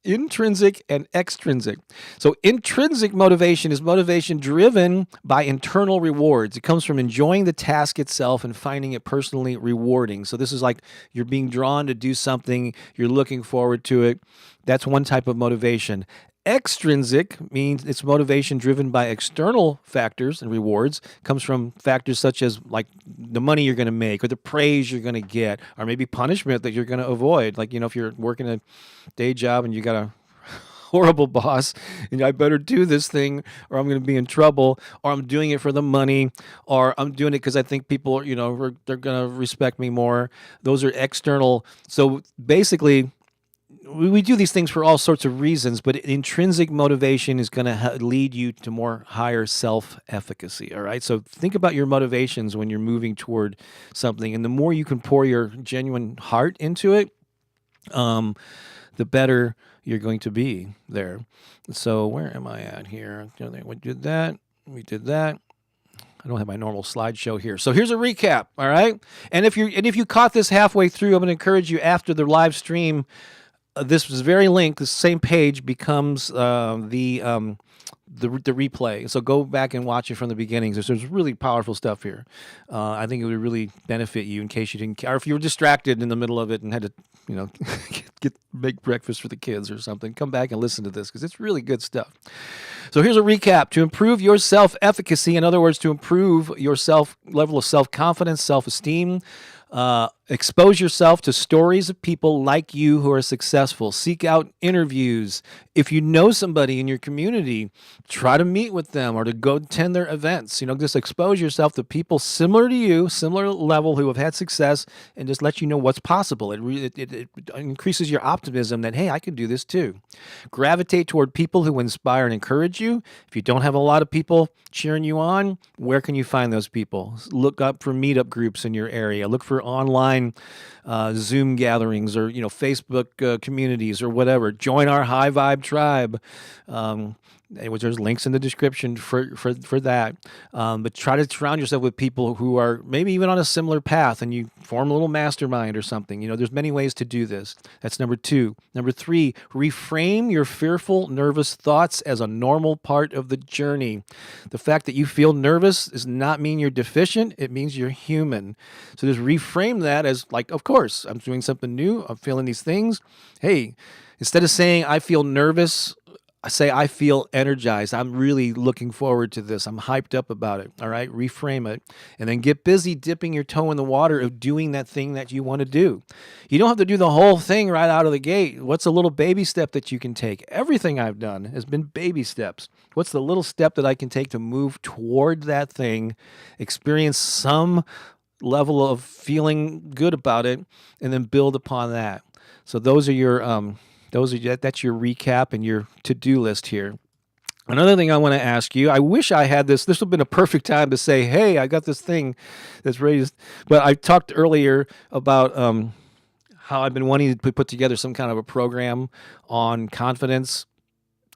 Intrinsic and extrinsic. So intrinsic motivation is motivation driven by internal rewards. It comes from enjoying the task itself and finding it personally rewarding. So this is like you're being drawn to do something, you're looking forward to it. That's one type of motivation. Extrinsic means it's motivation driven by external factors and rewards. It comes from factors such as like the money you're going to make or the praise you're going to get or maybe punishment that you're going to avoid. Like, if you're working a day job and you got a horrible boss and I better do this thing or I'm going to be in trouble, or I'm doing it for the money, or I'm doing it because I think people, they're going to respect me more. Those are external. So basically, we do these things for all sorts of reasons, but intrinsic motivation is going to lead you to more higher self-efficacy. All right. So think about your motivations when you're moving toward something, and the more you can pour your genuine heart into it, the better you're going to be there. So where am I at here? We did that. We did that. I don't have my normal slideshow here. So here's a recap, all right? And if you caught this halfway through, I'm going to encourage you after the live stream, this very link, the same page becomes the replay. So go back and watch it from the beginnings. There's really powerful stuff here. I think it would really benefit you in case you didn't, or if you were distracted in the middle of it and had to, make breakfast for the kids or something. Come back and listen to this because it's really good stuff. So here's a recap. To improve your self-efficacy, in other words, to improve your level of self-confidence, self-esteem, expose yourself to stories of people like you who are successful. Seek out interviews. If you know somebody in your community, try to meet with them or to go attend their events. Just expose yourself to people similar to you, similar level, who have had success, and just let you know what's possible. It increases your optimism that, hey, I can do this too. Gravitate toward people who inspire and encourage you. If you don't have a lot of people cheering you on, where can you find those people? Look up for meetup groups in your area. Look for online Zoom gatherings or Facebook communities or whatever. Join our High Vibe tribe. There's links in the description for that. But try to surround yourself with people who are maybe even on a similar path, and you form a little mastermind or something. There's many ways to do this. That's number 2. Number 3, reframe your fearful, nervous thoughts as a normal part of the journey. The fact that you feel nervous does not mean you're deficient. It means you're human. So just reframe that as like, of course, I'm doing something new. I'm feeling these things. Hey, instead of saying I feel nervous, I say I feel energized. I'm really looking forward to this. I'm hyped up about it. All right, reframe it. And then get busy dipping your toe in the water of doing that thing that you want to do. You don't have to do the whole thing right out of the gate. What's a little baby step that you can take? Everything I've done has been baby steps. What's the little step that I can take to move toward that thing, experience some level of feeling good about it, and then build upon that. So those are your that's your recap and your to-do list here. Another thing I want to ask you, I wish I had this. This would have been a perfect time to say, hey, I got this thing that's raised. But I talked earlier about how I've been wanting to put together some kind of a program on confidence.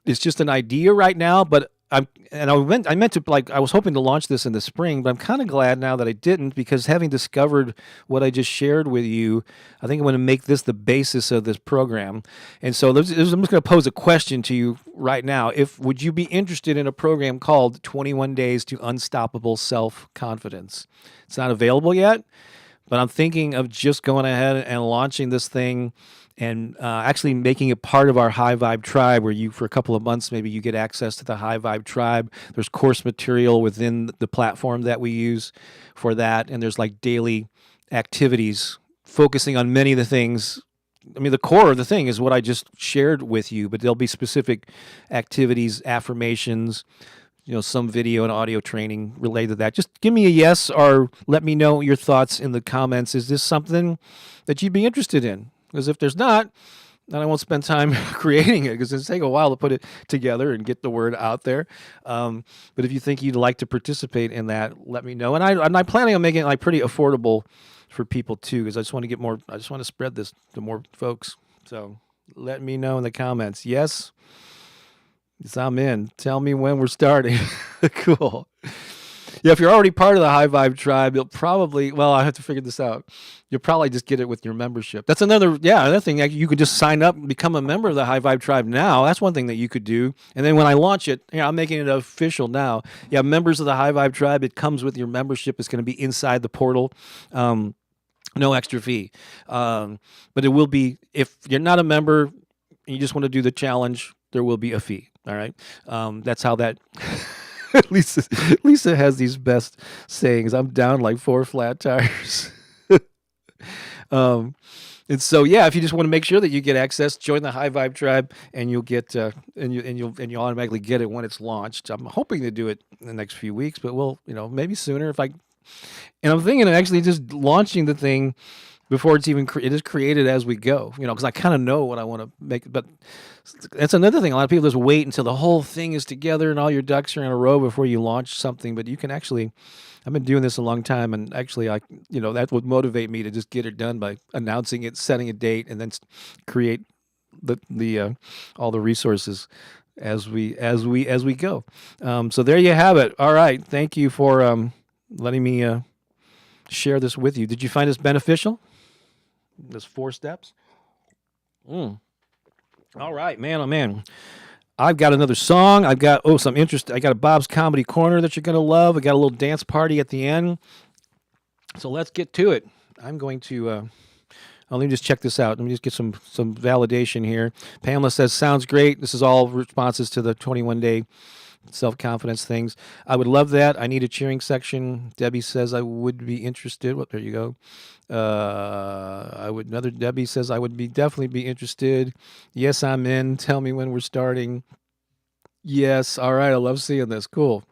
It's just an idea right now, but I was hoping to launch this in the spring, but I'm kind of glad now that I didn't, because having discovered what I just shared with you, I think I'm going to make this the basis of this program. And so I'm just going to pose a question to you right now. Would you be interested in a program called 21 Days to Unstoppable Self-Confidence? It's not available yet, but I'm thinking of just going ahead and launching this thing and actually making it part of our High Vibe tribe, where for a couple of months, maybe you get access to the High Vibe tribe. There's course material within the platform that we use for that, and there's like daily activities focusing on many of the things. I mean, the core of the thing is what I just shared with you, but there'll be specific activities, affirmations, some video and audio training related to that. Just give me a yes or let me know your thoughts in the comments. Is this something that you'd be interested in? Because if there's not, then I won't spend time creating it, because it'll take a while to put it together and get the word out there. But if you think you'd like to participate in that, let me know. And I'm planning on making it pretty affordable for people too, because I just want to spread this to more folks. So let me know in the comments. Yes, I'm in. Tell me when we're starting. Cool. Yeah, if you're already part of the High Vibe tribe, you'll probably, I have to figure this out. You'll probably just get it with your membership. That's another thing. You could just sign up and become a member of the High Vibe tribe now. That's one thing that you could do. And then when I launch it, I'm making it official now. Yeah, members of the High Vibe tribe, it comes with your membership. It's going to be inside the portal. No extra fee. But it will be, if you're not a member and you just want to do the challenge, there will be a fee. All right. That's how that... Lisa has these best sayings. I'm down like 4 flat tires. And so, if you just want to make sure that you get access, join the High Vibe tribe, and you'll get and you'll automatically get it when it's launched. I'm hoping to do it in the next few weeks, but we'll maybe sooner if I. And I'm thinking of actually just launching the thing before it's even it is created as we go, because I kind of know what I want to make. But that's another thing. A lot of people just wait until the whole thing is together and all your ducks are in a row before you launch something. But you can actually, I've been doing this a long time, and actually, that would motivate me to just get it done by announcing it, setting a date, and then create the all the resources as we go. So there you have it. All right, thank you for letting me share this with you. Did you find this beneficial? There's 4 steps. All right, man. Oh, man. I've got another song. I've got, some interest. I got a Bob's Comedy Corner that you're going to love. I got a little dance party at the end. So let's get to it. I'm going to, let me just check this out. Let me just get some validation here. Pamela says, sounds great. This is all responses to the 21-day self-confidence things. I would love that. I need a cheering section. Debbie says I would be interested. Well, there you go. Another Debbie says I would definitely be interested. Yes, I'm in. Tell me when we're starting. Yes. All right. I love seeing this. Cool.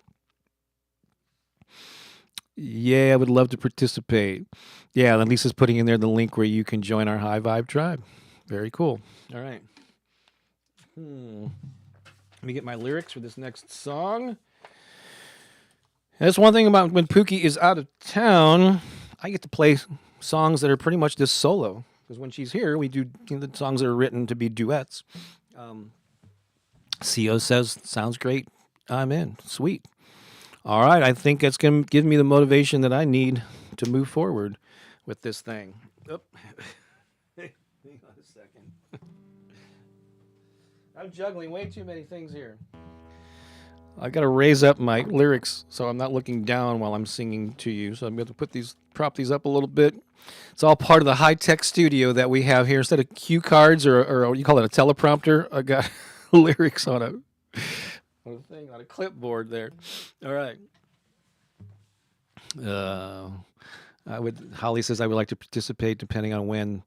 Yeah, I would love to participate. Yeah, and Lisa's putting in there the link where you can join our High Vibe tribe. Very cool. All right. Let me get my lyrics for this next song. That's one thing about when Pooki is out of town, I get to play songs that are pretty much just solo. Because when she's here, we do the songs that are written to be duets. CO says, sounds great. I'm in. Sweet. All right. I think it's going to give me the motivation that I need to move forward with this thing. Oh. Hang on a second. I'm juggling way too many things here. I got to raise up my lyrics so I'm not looking down while I'm singing to you. So I'm going to prop these up a little bit. It's all part of the high-tech studio that we have here. Instead of cue cards or you call it a teleprompter, I got lyrics on a clipboard there. All right. Holly says I would like to participate depending on when.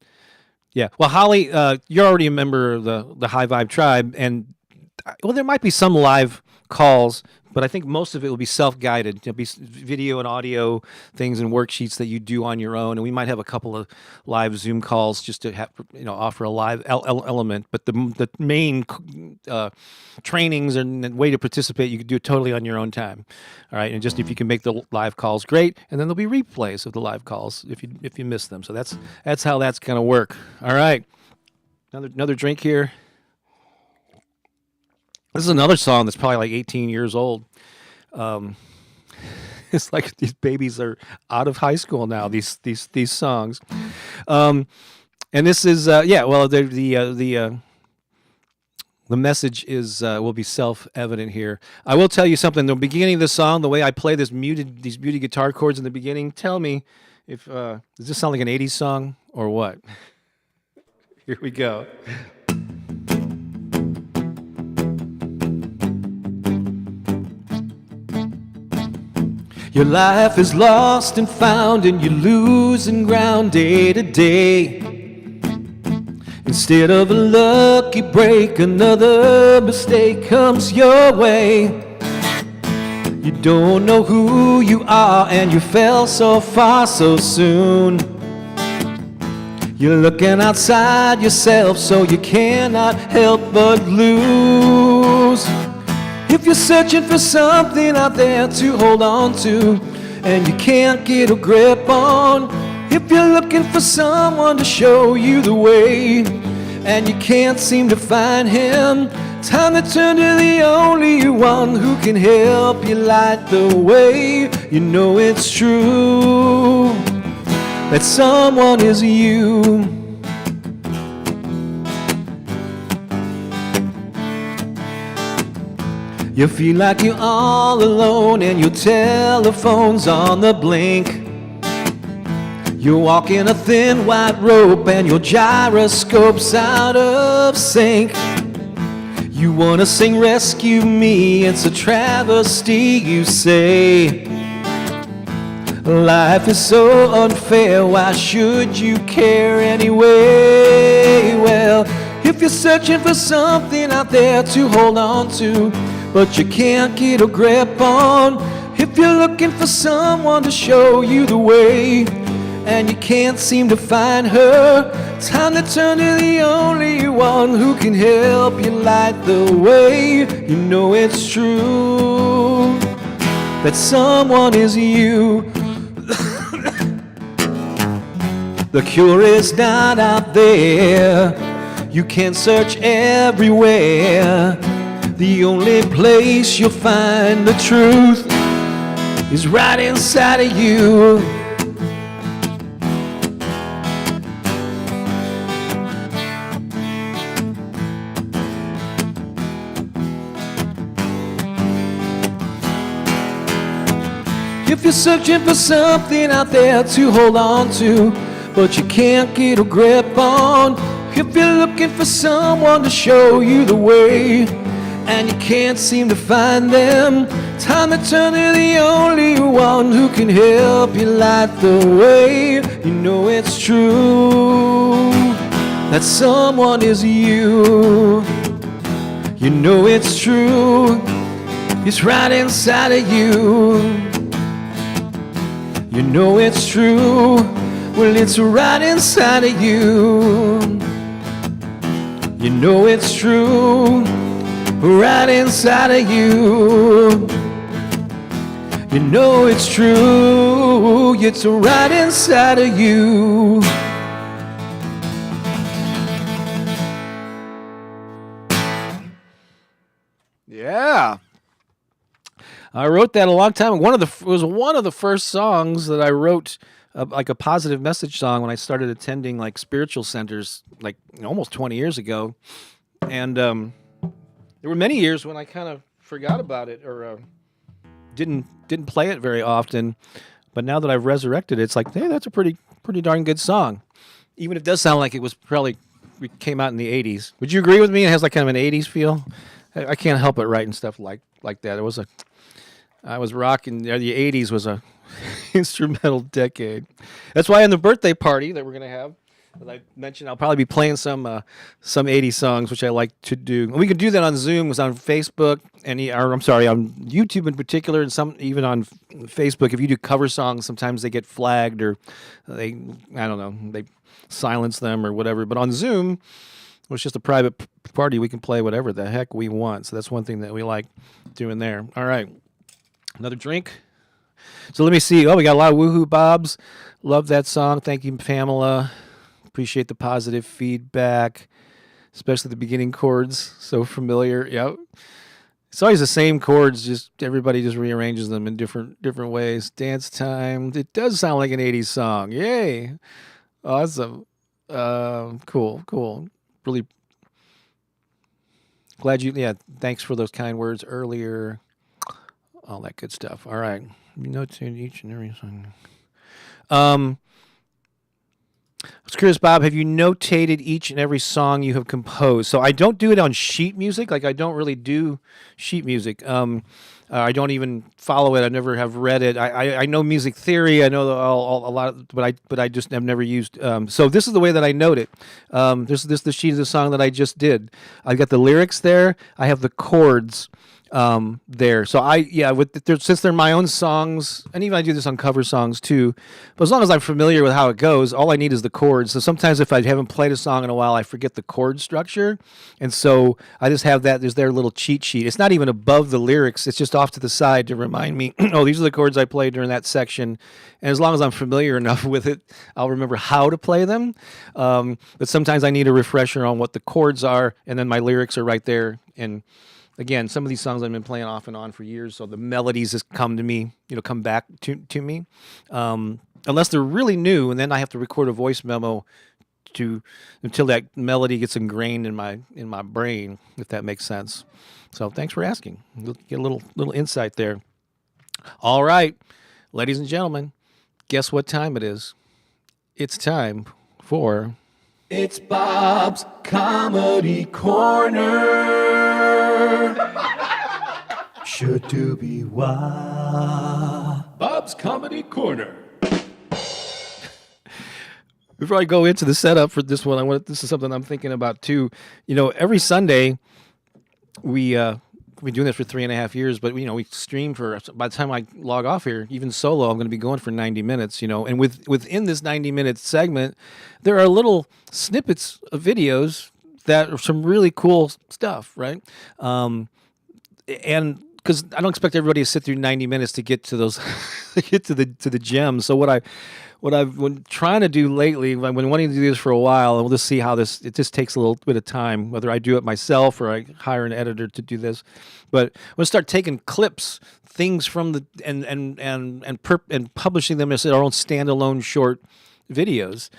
Yeah. Well, Holly, you're already a member of the High Vibe tribe, and there might be some live calls, but I think most of it will be self-guided. There'll be video and audio things and worksheets that you do on your own, and we might have a couple of live Zoom calls just to have, offer a live element. But the main trainings and way to participate, you can do it totally on your own time. All right, and just if you can make the live calls, great. And then there'll be replays of the live calls if you miss them. So that's how that's gonna work. All right, another drink here. This is another song that's probably like 18 years old. It's like these babies are out of high school now. These songs, and this is the message is will be self-evident here. I will tell you something. The beginning of the song, the way I play these muted guitar chords in the beginning. Tell me if does this sound like an 80s song or what? Here we go. Your life is lost and found, and you're losing ground day to day. Instead of a lucky break, another mistake comes your way. You don't know who you are, and you fell so far so soon. You're looking outside yourself, so you cannot help but lose. If you're searching for something out there to hold on to, and you can't get a grip on, if you're looking for someone to show you the way, and you can't seem to find him, time to turn to the only one who can help you light the way. You know it's true, that someone is you. You feel like you're all alone and your telephone's on the blink. You're walking a thin white rope and your gyroscope's out of sync. You wanna sing rescue me, it's a travesty, you say. Life is so unfair, why should you care anyway? Well, if you're searching for something out there to hold on to, but you can't get a grip on, if you're looking for someone to show you the way, and you can't seem to find her. Time to turn to the only one who can help you light the way. You know it's true that someone is you. The cure is not out there. You can search everywhere. The only place you'll find the truth is right inside of you. If you're searching for something out there to hold on to, but you can't get a grip on, if you're looking for someone to show you the way, and you can't seem to find them, time to turn to the only one who can help you light the way. You know it's true that someone is you. You know it's true, it's right inside of you. You know it's true, well it's right inside of you. You know it's true, right inside of you. You know it's true, it's right inside of you. Yeah. I wrote that a long time. It was one of the first songs that I wrote, like a positive message song, when I started attending like spiritual centers, like almost 20 years ago. And there were many years when I kind of forgot about it or didn't play it very often. But now that I've resurrected it, it's like, hey, that's a pretty darn good song. Even if it does sound like it was probably came out in the 80s. Would you agree with me? It has like kind of an 80s feel. I can't help but writing stuff like that. I was rocking. The 80s was a instrumental decade. That's why on the birthday party that we're gonna have, as I mentioned, I'll probably be playing some 80s songs, which I like to do. And we can do that on Zoom. It was on Facebook on YouTube in particular, and some even on Facebook. If you do cover songs, sometimes they get flagged or they silence them or whatever. But on Zoom, it's just a private party. We can play whatever the heck we want. So that's one thing that we like doing there. All right. Another drink. So let me see. Oh, we got a lot of woohoo bobs. Love that song. Thank you, Pamela. Appreciate the positive feedback, especially the beginning chords. So familiar. Yep. It's always the same chords. Just everybody just rearranges them in different ways. Dance time. It does sound like an 80s song. Yay. Awesome. Cool. Really glad you. Yeah. Thanks for those kind words earlier. All that good stuff. All right. Notate each and every song. I was curious, Bob, have you notated each and every song you have composed? So I don't do it on sheet music. Like I don't really do sheet music. I don't even follow it. I never have read it. I know music theory. I know a lot, but I just have never used. So this is the way that I note it. This is the sheet of the song that I just did. I got the lyrics there. I have the chords there. So since they're my own songs, and even I do this on cover songs too, but as long as I'm familiar with how it goes, all I need is the chords. So sometimes if I haven't played a song in a while, I forget the chord structure. And so I just have that. There's their little cheat sheet. It's not even above the lyrics. It's just off to the side to remind me, oh, these are the chords I played during that section. And as long as I'm familiar enough with it, I'll remember how to play them. But sometimes I need a refresher on what the chords are, and then my lyrics are right there. And again, some of these songs I've been playing off and on for years, so the melodies just come back to me. Unless they're really new, and then I have to record a voice memo until that melody gets ingrained in my brain, if that makes sense. So thanks for asking. Get a little insight there. All right, ladies and gentlemen, guess what time it is? It's time for It's Bob's Comedy Corner. Should do be why. Bob's Comedy Corner. Before I go into the setup for this one, this is something I'm thinking about too. Every Sunday we we've been doing this for 3.5 years, but we stream for, by the time I log off here, even solo, I'm going to be going for 90 minutes, and within this 90-minute segment, there are little snippets of videos that are some really cool stuff, right? And because I don't expect everybody to sit through 90 minutes to get to those, get to the gems. So what I've been trying to do lately, I've been wanting to do this for a while, and we'll just see how it just takes a little bit of time, whether I do it myself or I hire an editor to do this. But I'm going to start taking clips, things from the, and publishing them as our own standalone short videos.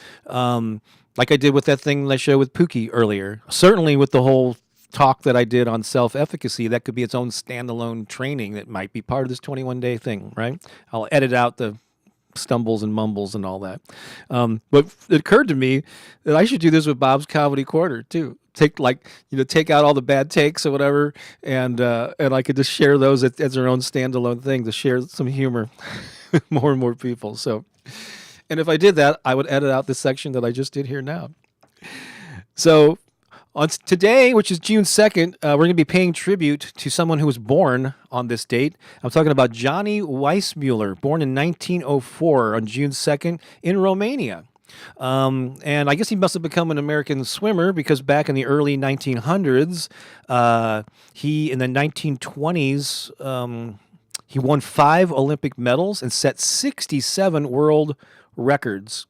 Like I did with that thing I showed with Pooki earlier. Certainly with the whole talk that I did on self-efficacy, that could be its own standalone training that might be part of this 21-day thing, right? I'll edit out the stumbles and mumbles and all that. But it occurred to me that I should do this with Bob's Comedy Corner too. Take out all the bad takes or whatever, and I could just share those as their own standalone thing to share some humor with more and more people. So, and if I did that, I would edit out this section that I just did here now. So on today, which is June 2nd, we're going to be paying tribute to someone who was born on this date. I'm talking about Johnny Weissmuller, born in 1904 on June 2nd in Romania. And I guess he must have become an American swimmer because back in the early 1900s, in the 1920s, he won 5 Olympic medals and set 67 world records.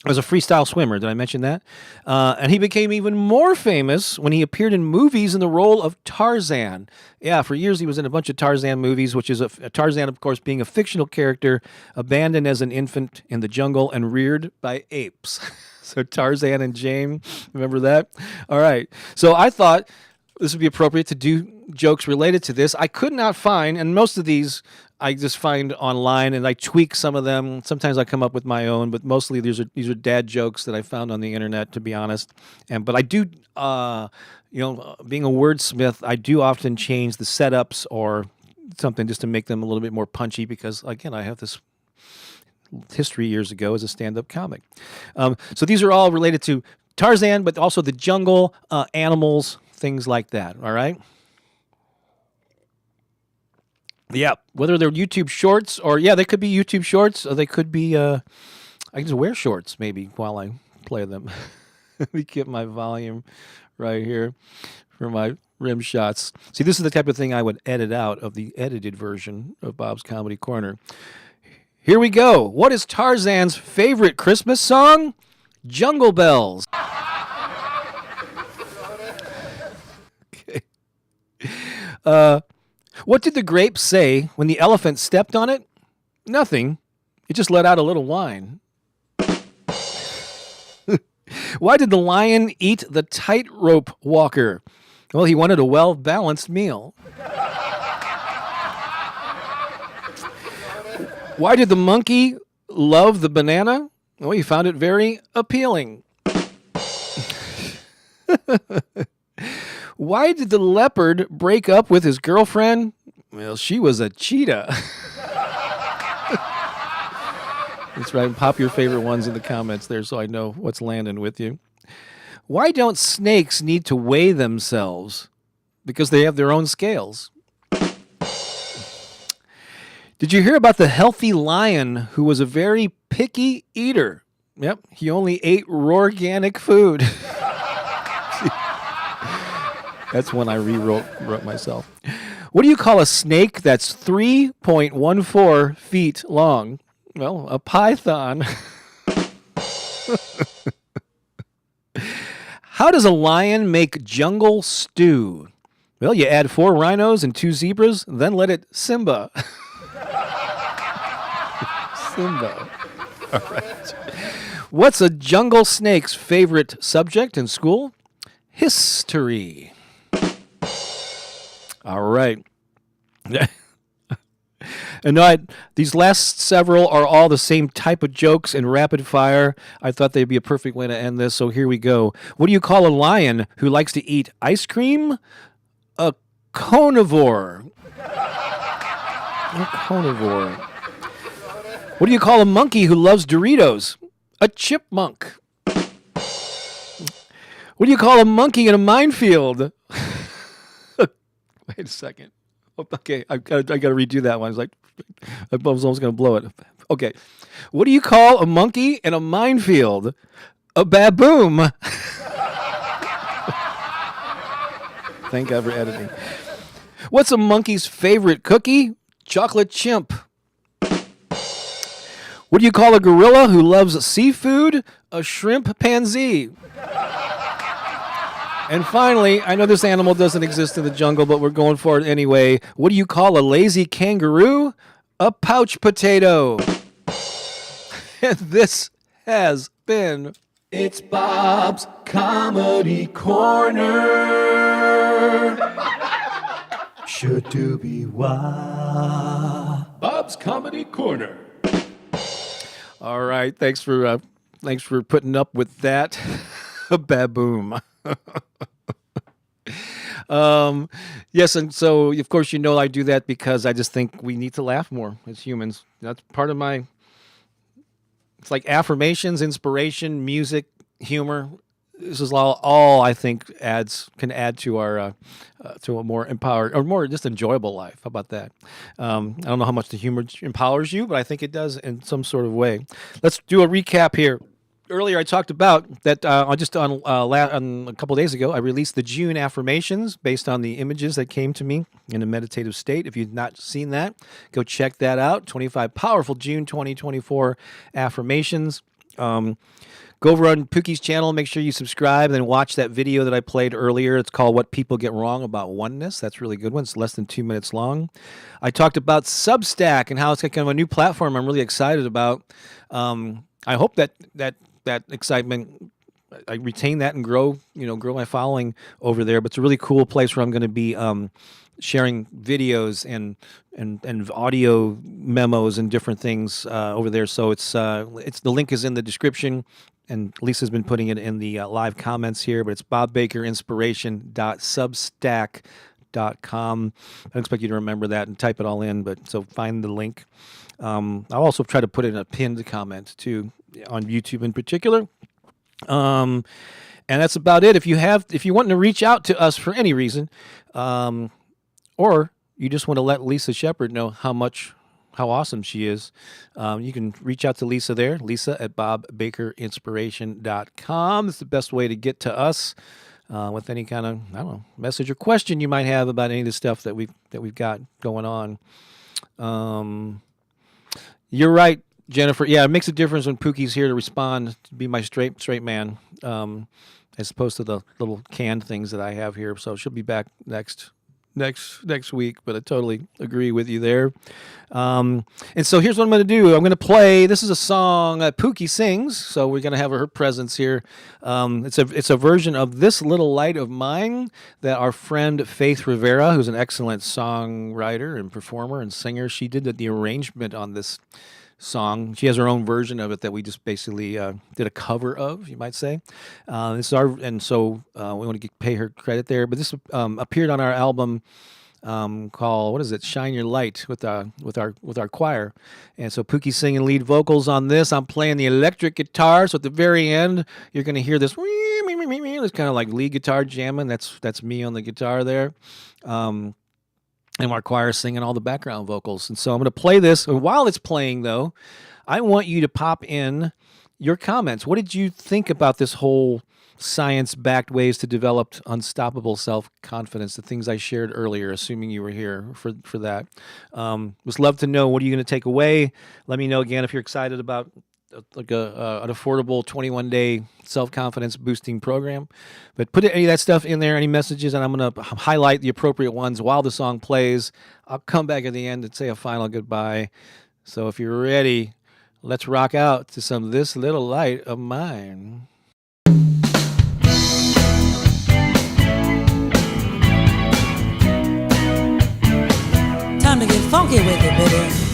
As a freestyle swimmer, did I mention that? And he became even more famous when he appeared in movies in the role of Tarzan. Yeah, for years he was in a bunch of Tarzan movies, which is a Tarzan, of course, being a fictional character abandoned as an infant in the jungle and reared by apes. So Tarzan and Jane, remember that? All right. So I thought this would be appropriate to do jokes related to this. I could not find, and most of these I just find online, and I tweak some of them. Sometimes I come up with my own, but mostly these are dad jokes that I found on the internet, to be honest. But I do, being a wordsmith, I do often change the setups or something just to make them a little bit more punchy because, again, I have this history years ago as a stand-up comic. So these are all related to Tarzan, but also the jungle, animals, things like that. All right. Yeah, whether they're YouTube shorts or, they could be YouTube shorts or they could be, I can just wear shorts maybe while I play them. Let me get my volume right here for my rim shots. See, this is the type of thing I would edit out of the edited version of Bob's Comedy Corner. Here we go. What is Tarzan's favorite Christmas song? Jungle Bells. Okay. What did the grape say when the elephant stepped on it? Nothing. It just let out a little whine. Why did the lion eat the tightrope walker? Well, he wanted a well-balanced meal. Why did the monkey love the banana? Well, he found it very appealing. Why did the leopard break up with his girlfriend? Well, she was a cheetah. That's right. Pop your favorite ones in the comments there so I know what's landing with you. Why don't snakes need to weigh themselves? Because they have their own scales. Did you hear about the healthy lion who was a very picky eater? Yep, he only ate raw organic food. That's one I wrote myself. What do you call a snake that's 3.14 feet long? Well, a python. How does a lion make jungle stew? Well, you add 4 rhinos and 2 zebras, then let it Simba. Simba. All right. What's a jungle snake's favorite subject in school? History. All right. And these last several are all the same type of jokes in rapid fire. I thought they'd be a perfect way to end this, so here we go. What do you call a lion who likes to eat ice cream? A conivore. A conivore. What do you call a monkey who loves Doritos? A chipmunk. What do you call a monkey in a minefield? Wait a second. Okay, I got to redo that one. It's like I was almost going to blow it. Okay. What do you call a monkey in a minefield? A baboom. Thank God for editing. What's a monkey's favorite cookie? Chocolate chimp. What do you call a gorilla who loves seafood? A shrimp pansy. And finally, I know this animal doesn't exist in the jungle, but we're going for it anyway. What do you call a lazy kangaroo? A pouch potato. And this has been It's Bob's Comedy Corner. Should do be why. Bob's Comedy Corner. All right, thanks for putting up with that. Baboom. Yes, and so of course I do that because I just think we need to laugh more as humans. That's part of my. It's like affirmations, inspiration, music, humor. This is all I think can add to our to a more empowered or more just enjoyable life. How about that? I don't know how much the humor empowers you, but I think it does in some sort of way. Let's do a recap here. Earlier, I talked about that on a couple days ago, I released the June affirmations based on the images that came to me in a meditative state. If you've not seen that, go check that out. 25 powerful June 2024 affirmations. Go over on Pooki's channel, make sure you subscribe, and then watch that video that I played earlier. It's called What People Get Wrong About Oneness. That's a really good one. It's less than 2 minutes long. I talked about Substack and how it's kind of a new platform I'm really excited about. I hope that excitement, I retain that and grow my following over there. But it's a really cool place where I'm going to be sharing videos and audio memos and different things over there. So it's the link is in the description, and Lisa's been putting it in the live comments here. But it's bobbakerinspiration.substack.com. I don't expect you to remember that and type it all in, but so find the link. I'll also try to put it in a pinned comment too on YouTube in particular. And that's about it. If you want to reach out to us for any reason, or you just want to let Lisa Shepard know how awesome she is, you can reach out to Lisa there, lisa@bobbakerinspiration.com. It's the best way to get to us with any kind of, message or question you might have about any of the stuff that we've got going on. You're right, Jennifer. Yeah, it makes a difference when Pooki's here to respond, to be my straight man, as opposed to the little canned things that I have here. So she'll be back next week, but I totally agree with you there. And so here's what I'm going to do. I'm going to play. This is a song that Pooki sings, so we're going to have her presence here. It's a version of This Little Light of Mine that our friend Faith Rivera, who's an excellent songwriter and performer and singer, she did the arrangement on this song. She has her own version of it that we just basically did a cover of, you might say. We want to pay her credit there. But this appeared on our album called, what is it? Shine Your Light with our choir. And so Pooki's singing lead vocals on this. I'm playing the electric guitar. So at the very end, you're going to hear this. It's kind of like lead guitar jamming. That's me on the guitar there. And our choir is singing all the background vocals. And so I'm going to play this. And while it's playing, though, I want you to pop in your comments. What did you think about this whole science-backed ways to develop unstoppable self-confidence, the things I shared earlier, assuming you were here for that? Just love to know, what are you going to take away? Let me know again if you're excited about an affordable 21-day self-confidence boosting program. But put any of that stuff in there, any messages, and I'm going to highlight the appropriate ones while the song plays. I'll come back at the end and say a final goodbye. So if you're ready, let's rock out to some This Little Light of Mine. Time to get funky with it, baby.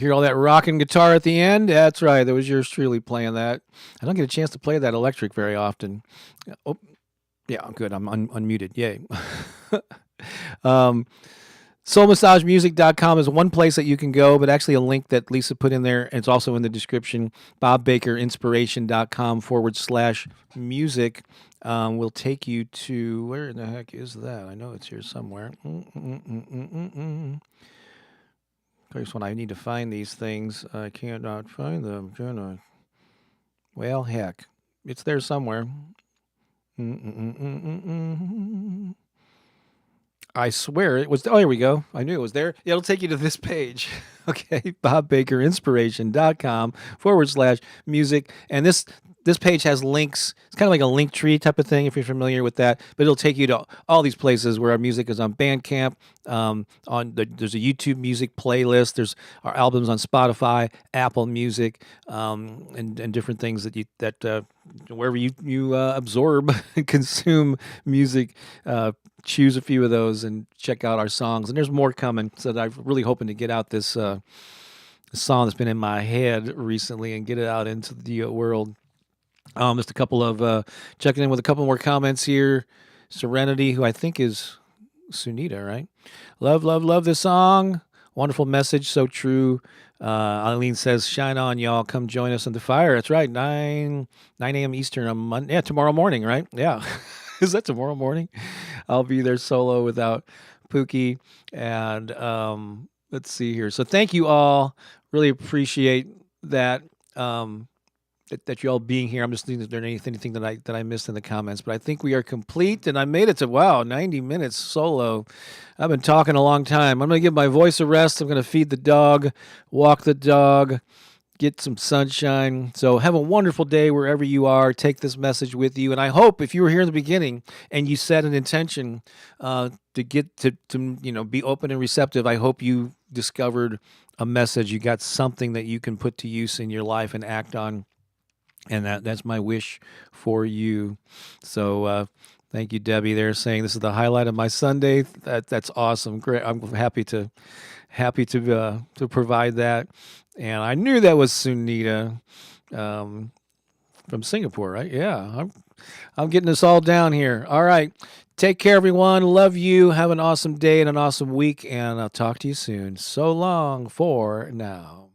hear all that rocking guitar at the end? That's right. That was yours truly playing that. I don't get a chance to play that electric very often. Oh, yeah, good. I'm unmuted. Yay. Soulmassagemusic.com is one place that you can go, but actually a link that Lisa put in there, and it's also in the description, bobbakerinspiration.com/music will take you to, where in the heck is that? I know it's here somewhere. Of course, when I need to find these things, I cannot find them, can I? Well, heck, it's there somewhere. I swear it was. Oh, here we go. I knew it was there. It'll take you to this page. Okay. bobbakerinspiration.com/music. And this page has links. It's kind of like a link tree type of thing if you're familiar with that. But it'll take you to all these places where our music is on Bandcamp. There's a YouTube music playlist. There's our albums on Spotify, Apple Music, and different things that wherever you absorb and consume music. Choose a few of those and check out our songs. And there's more coming. So I'm really hoping to get out this song that's been in my head recently and get it out into the world. Just a couple of checking in with a couple more comments here. Serenity, who I think is Sunita, right? Love this song. Wonderful message, so true. Eileen says, "Shine on, y'all. Come join us in the fire." That's right, 9 a.m. Eastern on Monday. Yeah, tomorrow morning, right? Yeah. Is that tomorrow morning? I'll be there solo without Pooki. And let's see here. So thank you all. Really appreciate that. That you all being here. I'm just thinking if there's anything that I missed in the comments, but I think we are complete, and I made it to 90 minutes solo. I've been talking a long time. I'm going to give my voice a rest. I'm going to feed the dog, walk the dog, get some sunshine. So have a wonderful day wherever you are. Take this message with you, and I hope if you were here in the beginning and you set an intention to get to be open and receptive, I hope you discovered a message. You got something that you can put to use in your life and act on. And that's my wish for you. So thank you, Debbie. They're saying this is the highlight of my Sunday. That's awesome. Great. I'm happy to provide that. And I knew that was Sunita from Singapore, right? Yeah. I'm getting this all down here. All right. Take care, everyone. Love you. Have an awesome day and an awesome week. And I'll talk to you soon. So long for now.